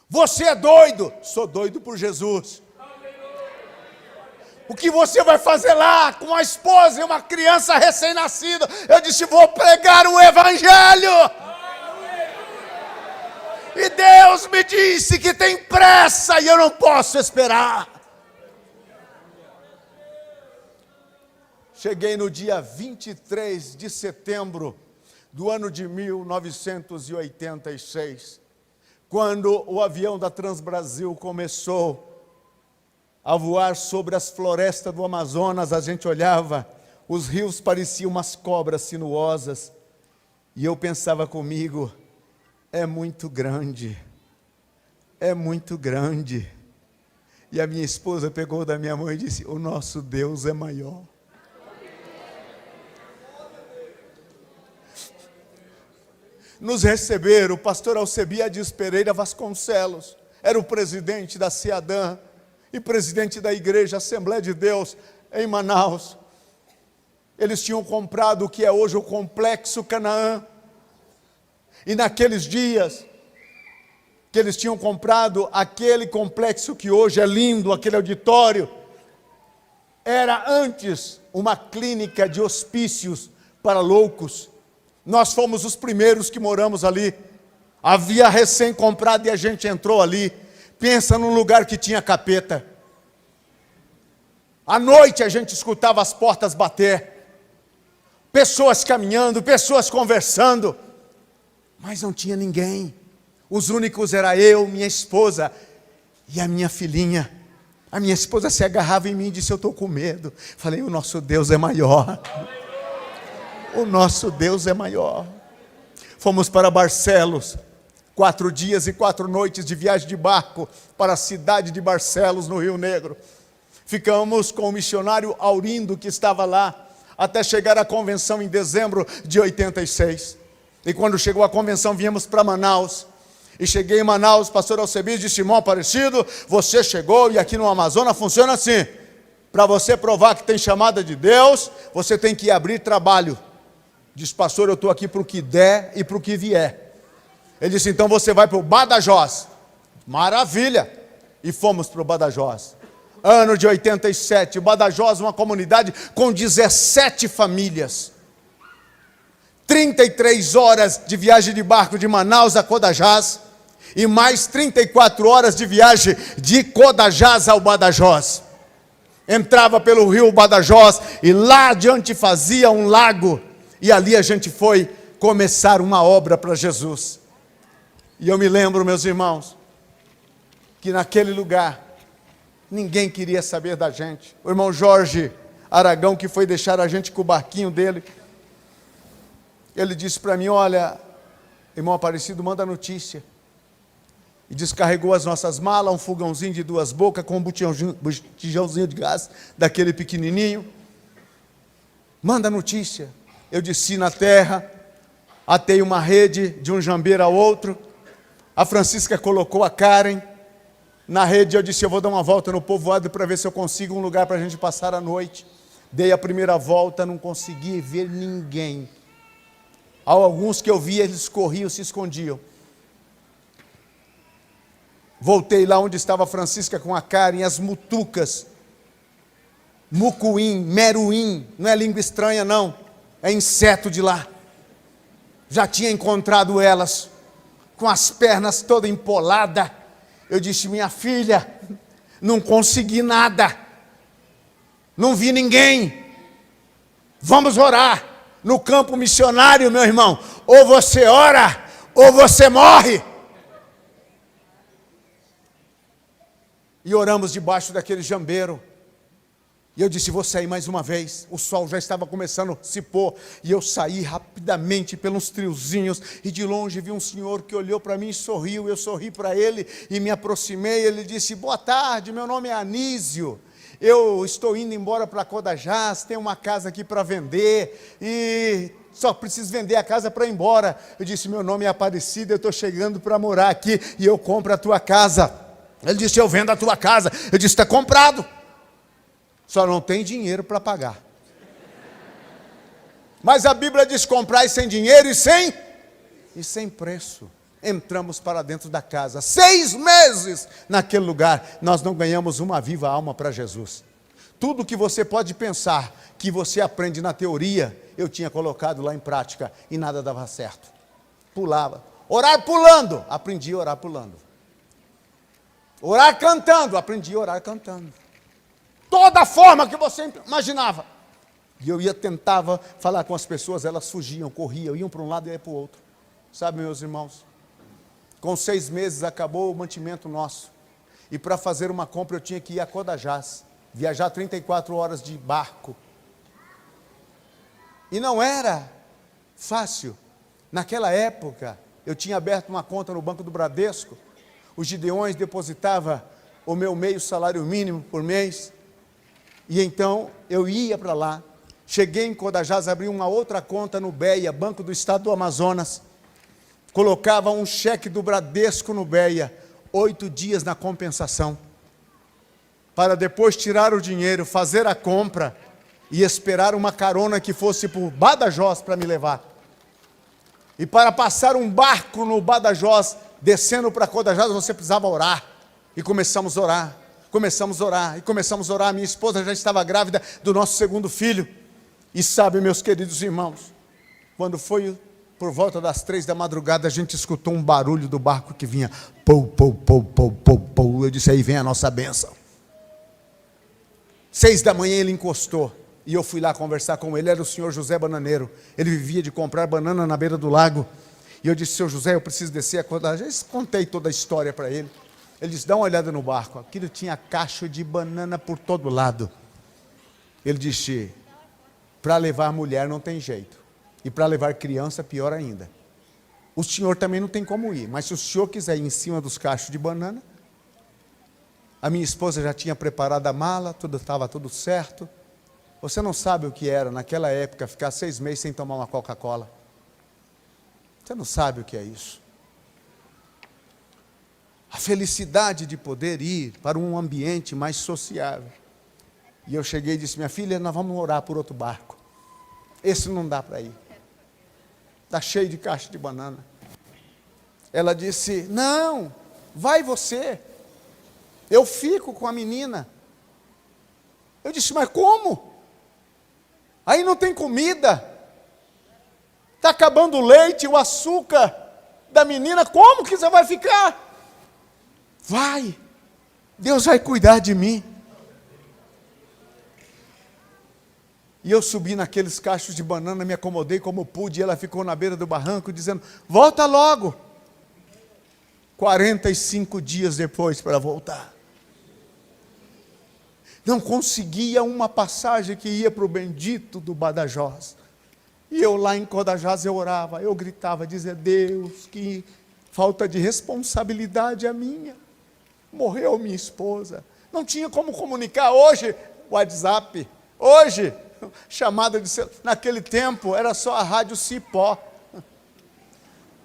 Você é doido? Sou doido por Jesus. O que você vai fazer lá com a esposa e uma criança recém-nascida? Eu disse: vou pregar o Evangelho. E Deus me disse que tem pressa e eu não posso esperar. Cheguei no dia 23 de setembro do ano de 1986, quando o avião da Transbrasil começou a voar sobre as florestas do Amazonas. A gente olhava, os rios pareciam umas cobras sinuosas, e eu pensava comigo: é muito grande, é muito grande. E a minha esposa pegou da minha mão e disse: o nosso Deus é maior. Nos receberam o pastor Alcebiades Pereira Vasconcelos, era o presidente da CEADAN e presidente da Igreja Assembleia de Deus em Manaus. Eles tinham comprado o que é hoje o Complexo Canaã, E naqueles dias que eles tinham comprado aquele complexo que hoje é lindo, aquele auditório, era antes uma clínica de hospícios para loucos. Nós fomos os primeiros que moramos ali. Havia recém-comprado e a gente entrou ali. Pensa num lugar que tinha capeta. À noite a gente escutava as portas bater. Pessoas caminhando, pessoas conversando. Mas não tinha ninguém. Os únicos era eu, minha esposa e a minha filhinha. A minha esposa se agarrava em mim e disse: eu estou com medo. Falei: o nosso Deus é maior. O nosso Deus é maior. Fomos para Barcelos. 4 dias e 4 noites de viagem de barco para a cidade de Barcelos, no Rio Negro. Ficamos com o missionário Aurindo, que estava lá, até chegar à convenção em dezembro de 86. E quando chegou a convenção, viemos para Manaus. E cheguei em Manaus, pastor Alcebiades disse: irmão Aparecido, você chegou e aqui no Amazonas funciona assim. Para você provar que tem chamada de Deus, você tem que abrir trabalho. Diz: pastor, eu estou aqui para o que der e para o que vier. Ele disse: então você vai para o Badajoz. Maravilha! E fomos para o Badajoz. Ano de 87, o Badajoz, uma comunidade com 17 famílias. 33 horas de viagem de barco de Manaus a Codajás. E mais 34 horas de viagem de Codajás ao Badajoz. Entrava pelo rio Badajoz e lá adiante fazia um lago. E ali a gente foi começar uma obra para Jesus. E eu me lembro, meus irmãos, que naquele lugar ninguém queria saber da gente. O irmão Jorge Aragão, que foi deixar a gente com o barquinho dele, ele disse para mim: olha, irmão Aparecido, manda notícia. E descarregou as nossas malas, um fogãozinho de 2 bocas, com um botijãozinho de gás, daquele pequenininho. Manda notícia. Eu desci na terra, atei uma rede de um jambeiro ao outro. A Francisca colocou a Karen na rede. Eu disse: eu vou dar uma volta no povoado para ver se eu consigo um lugar para a gente passar a noite. Dei a primeira volta, não consegui ver ninguém. Alguns que eu via, eles corriam, se escondiam. Voltei lá onde estava a Francisca com a Karen, as mutucas, mucuim, meruim, não é língua estranha não, é inseto de lá. Já tinha encontrado elas, com as pernas toda empolada. Eu disse: minha filha, não consegui nada, não vi ninguém, vamos orar. No campo missionário, meu irmão, ou você ora, ou você morre. E oramos debaixo daquele jambeiro. E eu disse: vou sair mais uma vez. O sol já estava começando a se pôr. E eu saí rapidamente pelos triozinhos. E de longe vi um senhor que olhou para mim e sorriu. Eu sorri para ele e me aproximei. Ele disse: boa tarde, meu nome é Anísio. Eu estou indo embora para Codajás. Tem uma casa aqui para vender. E só preciso vender a casa para ir embora. Eu disse: meu nome é Aparecido. Eu estou chegando para morar aqui. E eu compro a tua casa. Ele disse: eu vendo a tua casa. Eu disse: está comprado. Só não tem dinheiro para pagar. Mas a Bíblia diz: comprar sem dinheiro e sem preço. Entramos para dentro da casa. 6 meses naquele lugar. Nós não ganhamos uma viva alma para Jesus. Tudo que você pode pensar que você aprende na teoria, eu tinha colocado lá em prática e nada dava certo. Pulava. Orar pulando. Aprendi a orar pulando. Orar cantando. Aprendi a orar cantando. Toda a forma que você imaginava. E eu tentava falar com as pessoas, elas fugiam, corriam, iam para um lado e iam para o outro. Sabe, meus irmãos, com 6 meses acabou o mantimento nosso. E para fazer uma compra eu tinha que ir a Codajás, viajar 34 horas de barco. E não era fácil. Naquela época, eu tinha aberto uma conta no Banco do Bradesco. Os Gideões depositavam o meu meio salário mínimo por mês. E então eu ia para lá. Cheguei em Codajás, abri uma outra conta no BEA, Banco do Estado do Amazonas. Colocava um cheque do Bradesco no BEA, 8 dias na compensação. Para depois tirar o dinheiro, fazer a compra e esperar uma carona que fosse para o Badajoz para me levar. E para passar um barco no Badajoz, descendo para Codajás, você precisava orar. E começamos a orar, começamos a orar, e começamos a orar. Minha esposa já estava grávida do nosso segundo filho. E sabe, meus queridos irmãos, quando foi por volta das 3 da madrugada, a gente escutou um barulho do barco que vinha. Pou, pou, pou, pou, pou, pou. Eu disse, aí vem a nossa bênção. 6 da manhã ele encostou. E eu fui lá conversar com ele. Era o senhor José Bananeiro. Ele vivia de comprar banana na beira do lago. E eu disse, senhor José, eu preciso descer a Codajás. Contei toda a história para ele. Ele disse, dá uma olhada no barco. Aquilo tinha cacho de banana por todo lado. Ele disse, para levar mulher não tem jeito. E para levar criança, pior ainda. O senhor também não tem como ir. Mas se o senhor quiser ir em cima dos cachos de banana, a minha esposa já tinha preparado a mala, estava tudo certo. Você não sabe o que era, naquela época, ficar 6 meses sem tomar uma Coca-Cola. Você não sabe o que é isso. A felicidade de poder ir para um ambiente mais sociável. E eu cheguei e disse, minha filha, nós vamos orar por outro barco. Esse não dá para ir. Está cheio de caixa de banana. Ela disse, não, vai você. Eu fico com a menina. Eu disse, mas como? Aí não tem comida. Está acabando o leite, o açúcar da menina. Como que você vai ficar? Vai. Deus vai cuidar de mim. E eu subi naqueles cachos de banana, me acomodei como pude, e ela ficou na beira do barranco, dizendo, volta logo. 45 dias depois para voltar. Não conseguia uma passagem que ia para o bendito do Badajoz. E eu lá em Codajás, eu orava, eu gritava, dizia, Deus, que falta de responsabilidade a minha. Morreu minha esposa. Não tinha como comunicar. Hoje, WhatsApp. Hoje, chamada de celular. Naquele tempo, era só a rádio Cipó.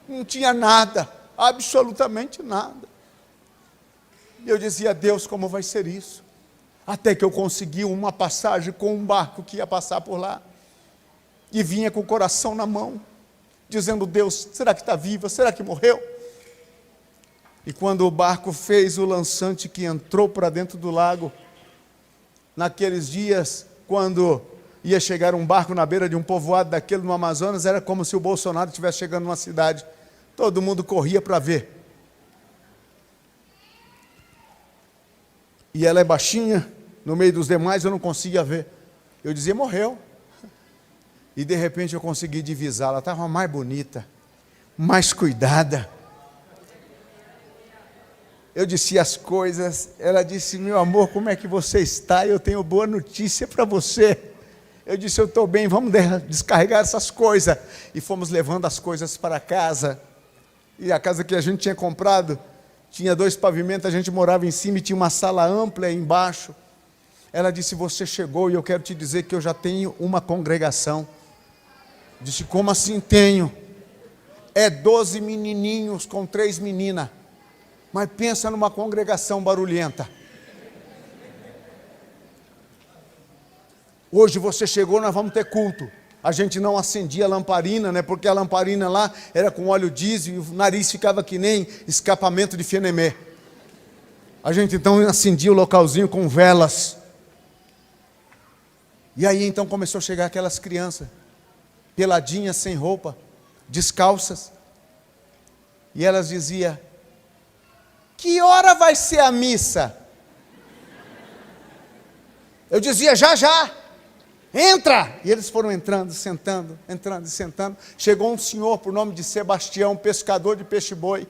Não tinha nada, absolutamente nada. E eu dizia, Deus, como vai ser isso? Até que eu consegui uma passagem com um barco que ia passar por lá. E vinha com o coração na mão, dizendo, Deus, será que está viva? Será que morreu? E quando o barco fez o lançante que entrou para dentro do lago, naqueles dias, quando ia chegar um barco na beira de um povoado daquele no Amazonas, era como se o Bolsonaro estivesse chegando numa cidade. Todo mundo corria para ver. E ela é baixinha, no meio dos demais eu não conseguia ver. Eu dizia, morreu. E de repente eu consegui divisar, ela estava mais bonita, mais cuidada. Eu disse as coisas, ela disse, meu amor, como é que você está? Eu tenho boa notícia para você. Eu disse, eu estou bem, vamos descarregar essas coisas. E fomos levando as coisas para casa. E a casa que a gente tinha comprado, tinha 2 pavimentos, a gente morava em cima e tinha uma sala ampla embaixo. Ela disse, você chegou e eu quero te dizer que eu já tenho uma congregação. Disse, como assim tenho? É 12 menininhos com 3 meninas. Mas pensa numa congregação barulhenta. Hoje você chegou, nós vamos ter culto. A gente não acendia a lamparina, né? Porque a lamparina lá era com óleo diesel e o nariz ficava que nem escapamento de fenemé. A gente então acendia o localzinho com velas. E aí então começou a chegar aquelas crianças, peladinhas, sem roupa, descalças. E elas diziam, que hora vai ser a missa? Eu dizia, já, já. Entra! E eles foram entrando, sentando, entrando e sentando. Chegou um senhor por nome de Sebastião, pescador de peixe-boi.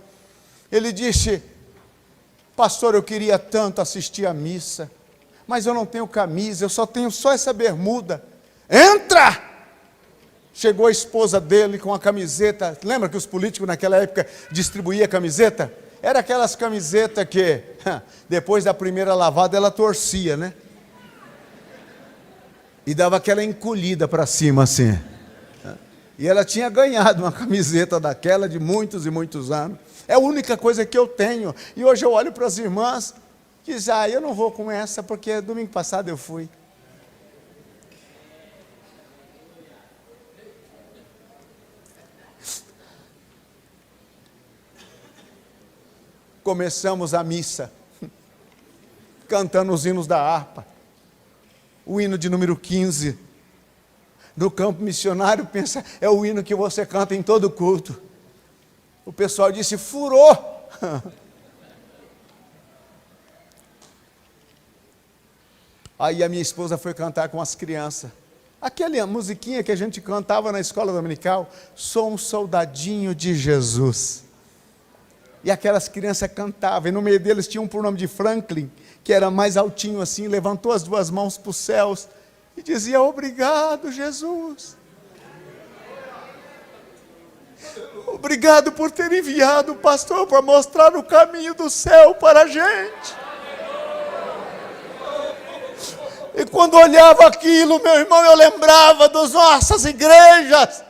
Ele disse, pastor, eu queria tanto assistir a missa, mas eu não tenho camisa, eu tenho só essa bermuda. Entra! Chegou a esposa dele com a camiseta. Lembra que os políticos naquela época distribuíam camiseta? Era aquelas camisetas que, depois da primeira lavada, ela torcia, né? E dava aquela encolhida para cima, assim. E ela tinha ganhado uma camiseta daquela de muitos e muitos anos. É a única coisa que eu tenho. E hoje eu olho para as irmãs e digo, eu não vou com essa, porque domingo passado eu fui. começamos a missa, cantando os hinos da harpa. O hino de número 15, no campo missionário, pensa, é o hino que você canta em todo culto. O pessoal disse, furou. Aí a minha esposa foi cantar com as crianças. Aquela musiquinha que a gente cantava na escola dominical, sou um soldadinho de Jesus. E aquelas crianças cantavam, e no meio deles tinha um por nome de Franklin, que era mais altinho assim, levantou as duas mãos para os céus, e dizia, obrigado, Jesus. Obrigado por ter enviado o pastor para mostrar o caminho do céu para a gente. E quando olhava aquilo, meu irmão, eu lembrava das nossas igrejas,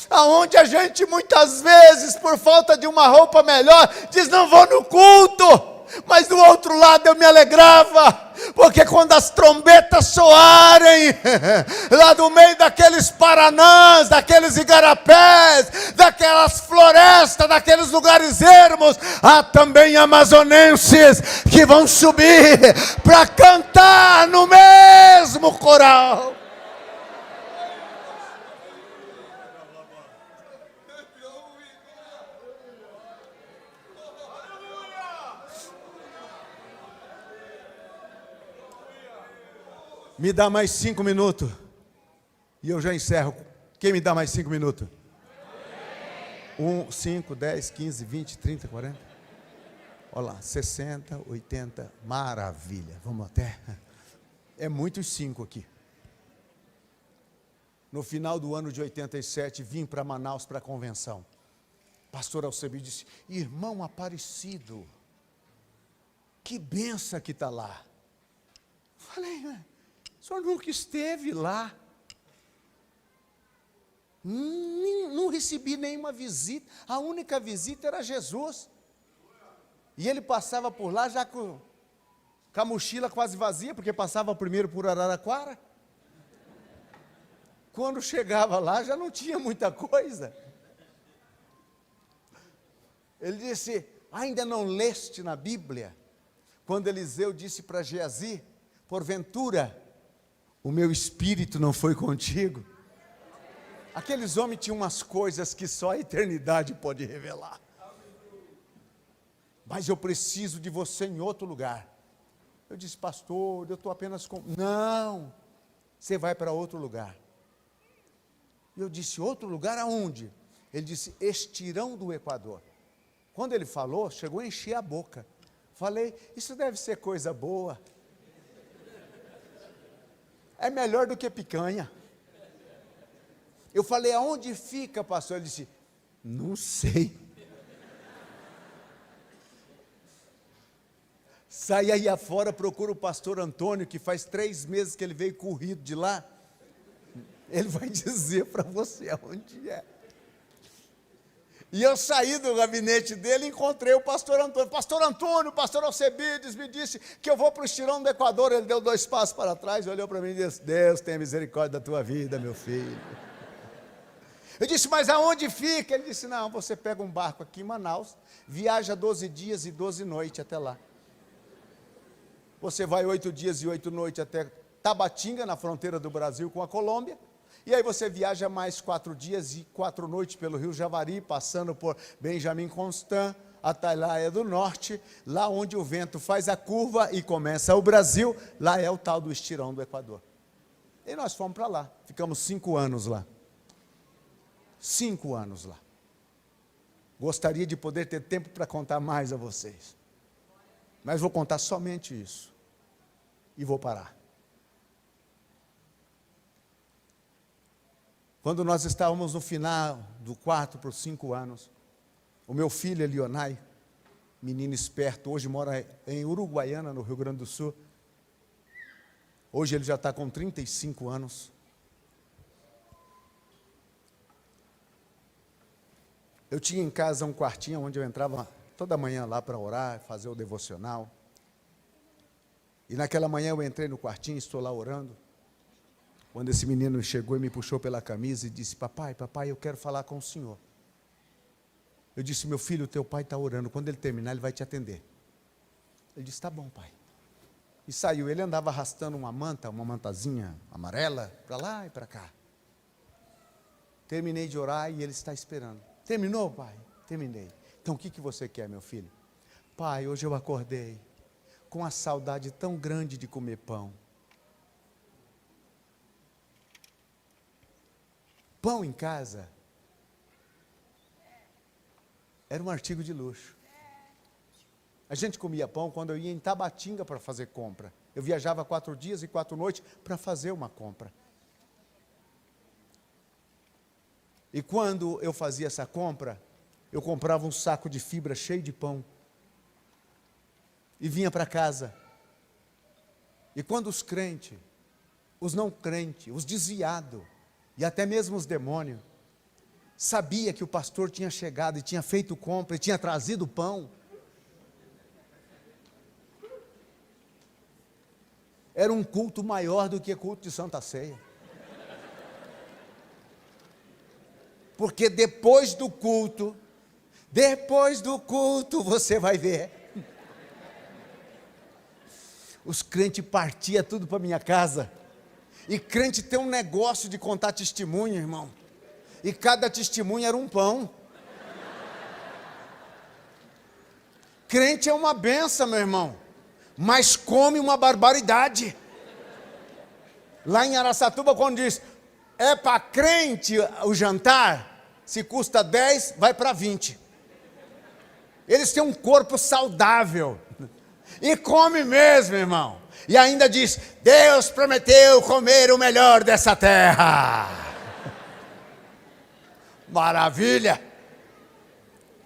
aonde a gente muitas vezes, por falta de uma roupa melhor, diz, não vou no culto. Mas do outro lado eu me alegrava, porque quando as trombetas soarem, lá no meio daqueles paranãs, daqueles igarapés, daquelas florestas, daqueles lugares ermos, há também amazonenses que vão subir para cantar no mesmo coral. Me dá mais 5 minutos. E eu já encerro. Quem me dá mais 5 minutos? 1, 5, 10, 15, 20, 30, 40. Olha lá, 60, 80. Maravilha. Vamos até. É muitos 5 aqui. No final do ano de 87, vim para Manaus para a convenção. Pastor Alcebi disse, irmão Aparecido, que benção que está lá. Falei, o senhor nunca esteve lá. Não recebi nenhuma visita. A única visita era Jesus. E ele passava por lá já com a mochila quase vazia, porque passava primeiro por Araraquara. Quando chegava lá, já não tinha muita coisa. Ele disse, ainda não leste na Bíblia? Quando Eliseu disse para Geazi, porventura, o meu espírito não foi contigo? Aqueles homens tinham umas coisas que só a eternidade pode revelar. Mas eu preciso de você em outro lugar. Eu disse, pastor, eu estou apenas com... Não, você vai para outro lugar. Eu disse, outro lugar aonde? Ele disse, Estirão do Equador. Quando ele falou, chegou a encher a boca. Falei, isso deve ser coisa boa. É melhor do que picanha. Eu falei, aonde fica, pastor? Ele disse, não sei. Sai aí afora, procura o pastor Antônio, que faz 3 meses que ele veio corrido de lá. Ele vai dizer para você aonde é. E eu saí do gabinete dele e encontrei o pastor Antônio. Pastor Antônio, pastor Alcebiades me disse que eu vou para o Estirão do Equador. Ele deu 2 passos para trás, olhou para mim e disse, Deus tenha misericórdia da tua vida, meu filho. Eu disse, mas aonde fica? Ele disse, não, você pega um barco aqui em Manaus, viaja 12 dias e 12 noites até lá. Você vai 8 dias e 8 noites até Tabatinga, na fronteira do Brasil com a Colômbia. E aí você viaja mais 4 dias e 4 noites pelo Rio Javari, passando por Benjamin Constant, Atalaia do Norte, lá onde o vento faz a curva e começa o Brasil, lá é o tal do Estirão do Equador. E nós fomos para lá, ficamos 5 anos lá. 5 anos lá. Gostaria de poder ter tempo para contar mais a vocês. Mas vou contar somente isso. E vou parar. Quando nós estávamos no final do 4 para os 5 anos, o meu filho, Elionai, menino esperto, hoje mora em Uruguaiana, no Rio Grande do Sul. Hoje ele já está com 35 anos. Eu tinha em casa um quartinho onde eu entrava toda manhã lá para orar, fazer o devocional. E naquela manhã eu entrei no quartinho, estou lá orando. Quando esse menino chegou e me puxou pela camisa e disse, papai, eu quero falar com o senhor. Eu disse, meu filho, teu pai está orando, quando ele terminar ele vai te atender. Ele disse, tá bom, pai. E saiu, ele andava arrastando uma mantazinha amarela, para lá e para cá. Terminei de orar e ele está esperando. Terminou, pai? Terminei. Então o que você quer, meu filho? Pai, hoje eu acordei com a saudade tão grande de comer pão. Pão em casa era um artigo de luxo. A gente comia pão quando eu ia em Tabatinga para fazer compra. Eu viajava 4 dias e 4 noites para fazer uma compra. E quando eu fazia essa compra, eu comprava um saco de fibra cheio de pão. E vinha para casa. E quando os crentes, os não crentes, os desviados, e até mesmo os demônios, sabia que o pastor tinha chegado e tinha feito compra e tinha trazido pão, era um culto maior do que culto de Santa Ceia. Porque depois do culto, você vai ver, os crentes partiam tudo para minha casa. E crente tem um negócio de contar testemunho, irmão. E cada testemunho era um pão. Crente é uma benção, meu irmão. Mas come uma barbaridade. Lá em Araçatuba, quando diz, é para crente o jantar, se custa 10, vai para 20. Eles têm um corpo saudável. E come mesmo, irmão. E ainda diz, Deus prometeu comer o melhor dessa terra. Maravilha.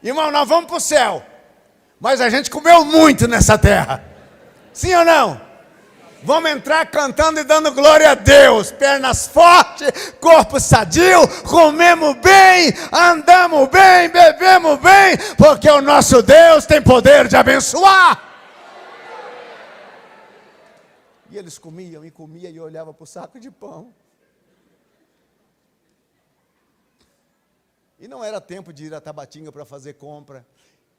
Irmão, nós vamos para o céu. Mas a gente comeu muito nessa terra. Sim ou não? Vamos entrar cantando e dando glória a Deus. Pernas fortes, corpo sadio, comemos bem, andamos bem, bebemos bem, porque o nosso Deus tem poder de abençoar. E eles comiam e comiam e eu olhava para o saco de pão. E não era tempo de ir a Tabatinga para fazer compra.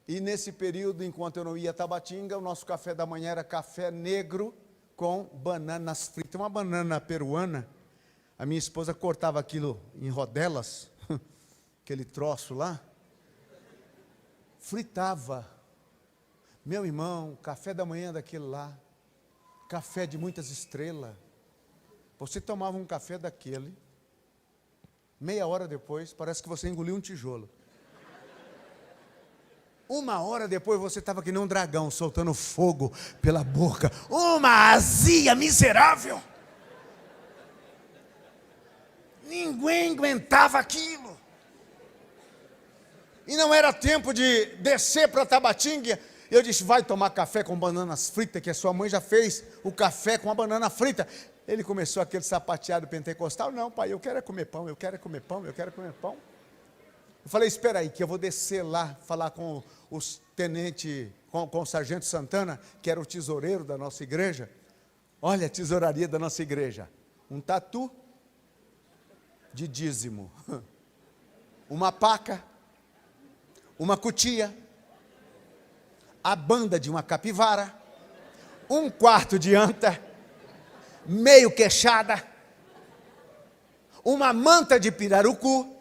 E nesse período, enquanto eu não ia a Tabatinga, o nosso café da manhã era café negro com bananas fritas. Uma banana peruana. A minha esposa cortava aquilo em rodelas, aquele troço lá. Fritava. Meu irmão, café da manhã daquele lá. Café de muitas estrelas. Você tomava um café daquele, meia hora depois, parece que você engoliu um tijolo. 1 hora depois você estava que nem um dragão, soltando fogo pela boca. Uma azia miserável. Ninguém aguentava aquilo. E não era tempo de descer para Tabatinga. Eu disse, vai tomar café com bananas fritas, que a sua mãe já fez o café com a banana frita. Ele começou aquele sapateado pentecostal. Não, pai, eu quero é comer pão, eu quero é comer pão, eu quero é comer pão. Eu falei, espera aí, que eu vou descer lá, falar com os tenentes, com o sargento Santana, que era o tesoureiro da nossa igreja. Olha a tesouraria da nossa igreja. Um tatu de dízimo. Uma paca. Uma cutia. A banda de uma capivara, 1/4 de anta, meio queixada, uma manta de pirarucu,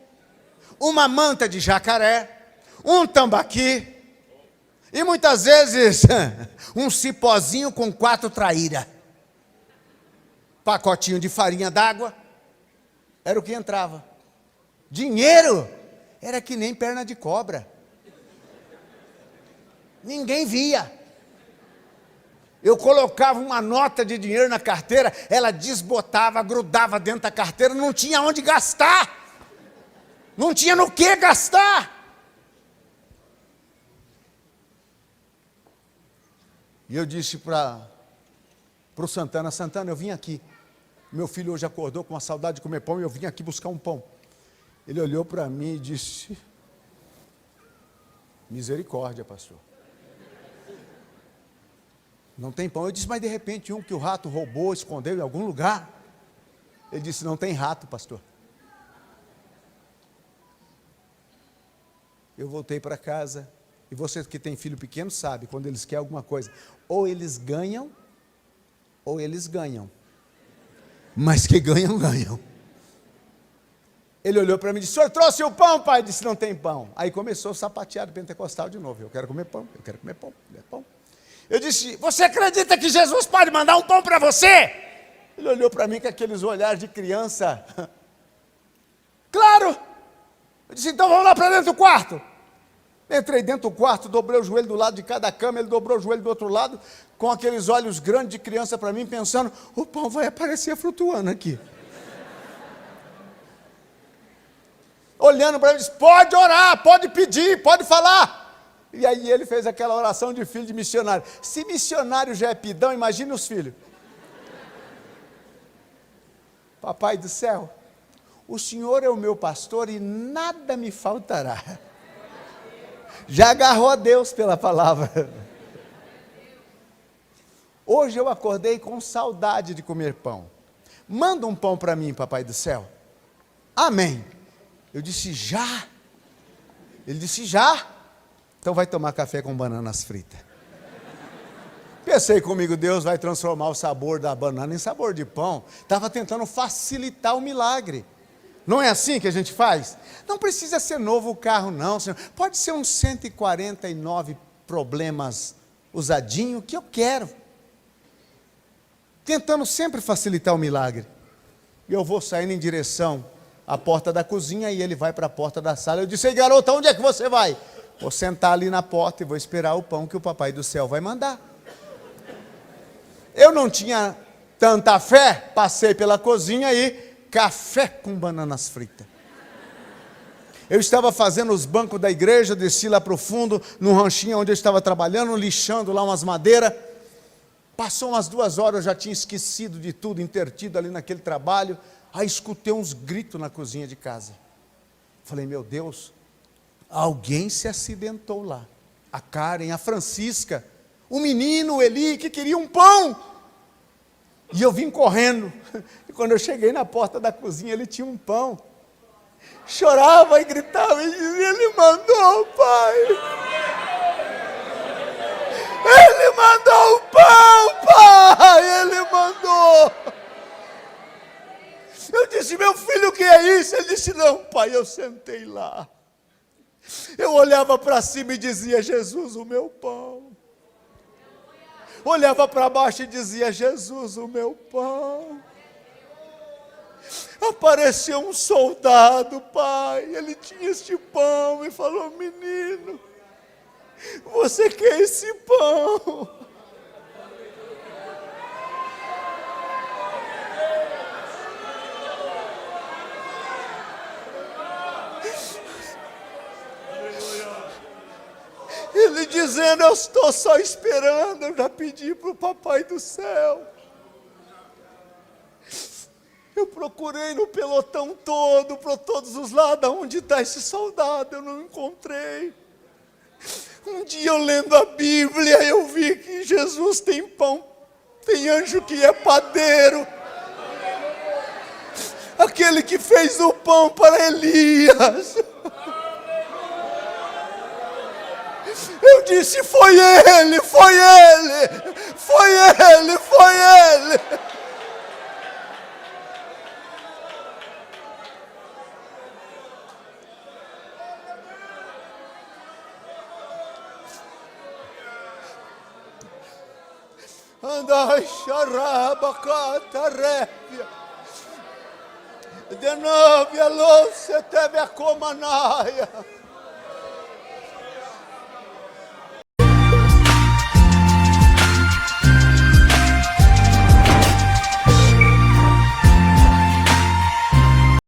uma manta de jacaré, um tambaqui, e muitas vezes um cipózinho com 4 traíra. Pacotinho de farinha d'água, era o que entrava. Dinheiro era que nem perna de cobra. Ninguém via. Eu colocava uma nota de dinheiro na carteira, ela desbotava, grudava dentro da carteira, não tinha onde gastar. Não tinha no que gastar. E eu disse para o Santana, Santana, eu vim aqui. Meu filho hoje acordou com uma saudade de comer pão e eu vim aqui buscar um pão. Ele olhou para mim e disse, misericórdia, pastor. Não tem pão. Eu disse, mas de repente um que o rato roubou, escondeu em algum lugar. Ele disse, não tem rato, pastor. Eu voltei para casa. E você que tem filho pequeno sabe, quando eles querem alguma coisa, ou eles ganham, ou eles ganham. Mas que ganham, ganham. Ele olhou para mim e disse: o senhor trouxe o pão, pai? Eu disse: não tem pão. Aí começou o sapateado pentecostal de novo. Eu quero comer pão, eu quero comer pão, comer pão. Eu disse: você acredita que Jesus pode mandar um pão para você? Ele olhou para mim com aqueles olhares de criança. Claro! Eu disse: então vamos lá para dentro do quarto. Entrei dentro do quarto, dobrei o joelho do lado de cada cama, ele dobrou o joelho do outro lado, com aqueles olhos grandes de criança para mim, pensando: o pão vai aparecer flutuando aqui. Olhando para mim, disse: pode orar, pode pedir, pode falar. E aí ele fez aquela oração de filho de missionário. Se missionário já é pidão, imagine os filhos. Papai do céu, o Senhor é o meu pastor e nada me faltará. Já agarrou a Deus pela palavra. Hoje eu acordei com saudade de comer pão. Manda um pão para mim, papai do céu. Amém. Eu disse: já. Ele disse: já. Então vai tomar café com bananas fritas. Pensei comigo: Deus vai transformar o sabor da banana em sabor de pão. Estava tentando facilitar o milagre. Não é assim que a gente faz? Não precisa ser novo o carro, não, senhor. Pode ser uns 149 problemas usadinho que eu quero. Tentando sempre facilitar o milagre. E eu vou saindo em direção à porta da cozinha e ele vai para a porta da sala. Eu disse: ei, garota, onde é que você vai? Vou sentar ali na porta e vou esperar o pão que o papai do céu vai mandar. Eu não tinha tanta fé, passei pela cozinha e café com bananas fritas. Eu estava fazendo os bancos da igreja, desci lá para o fundo, no ranchinho onde eu estava trabalhando, lixando lá umas madeiras. Passou umas 2 horas, eu já tinha esquecido de tudo, intertido ali naquele trabalho. Aí escutei uns gritos na cozinha de casa. Falei: meu Deus, alguém se acidentou lá. A Karen, a Francisca, o menino, o Eli, que queria um pão. E eu vim correndo. E quando eu cheguei na porta da cozinha, ele tinha um pão. Chorava e gritava e dizia: ele mandou, pai. Ele mandou o pão, pai. Ele mandou. Eu disse: meu filho, o que é isso? Ele disse: não, pai, eu sentei lá. Eu olhava para cima e dizia: Jesus, o meu pão. Olhava para baixo e dizia: Jesus, o meu pão. Apareceu um soldado, pai, ele tinha este pão e falou: menino, você quer esse pão? Ele dizendo: eu estou só esperando, eu já pedi para o papai do céu. Eu procurei no pelotão todo, para todos os lados, onde está esse soldado, eu não encontrei. Um dia eu lendo a Bíblia, eu vi que Jesus tem pão, tem anjo que é padeiro. Aquele que fez o pão para Elias. Eu disse: foi ele, foi ele, foi ele, foi ele. Andai xaraba catarépia. De novo a louça teve a comanaia.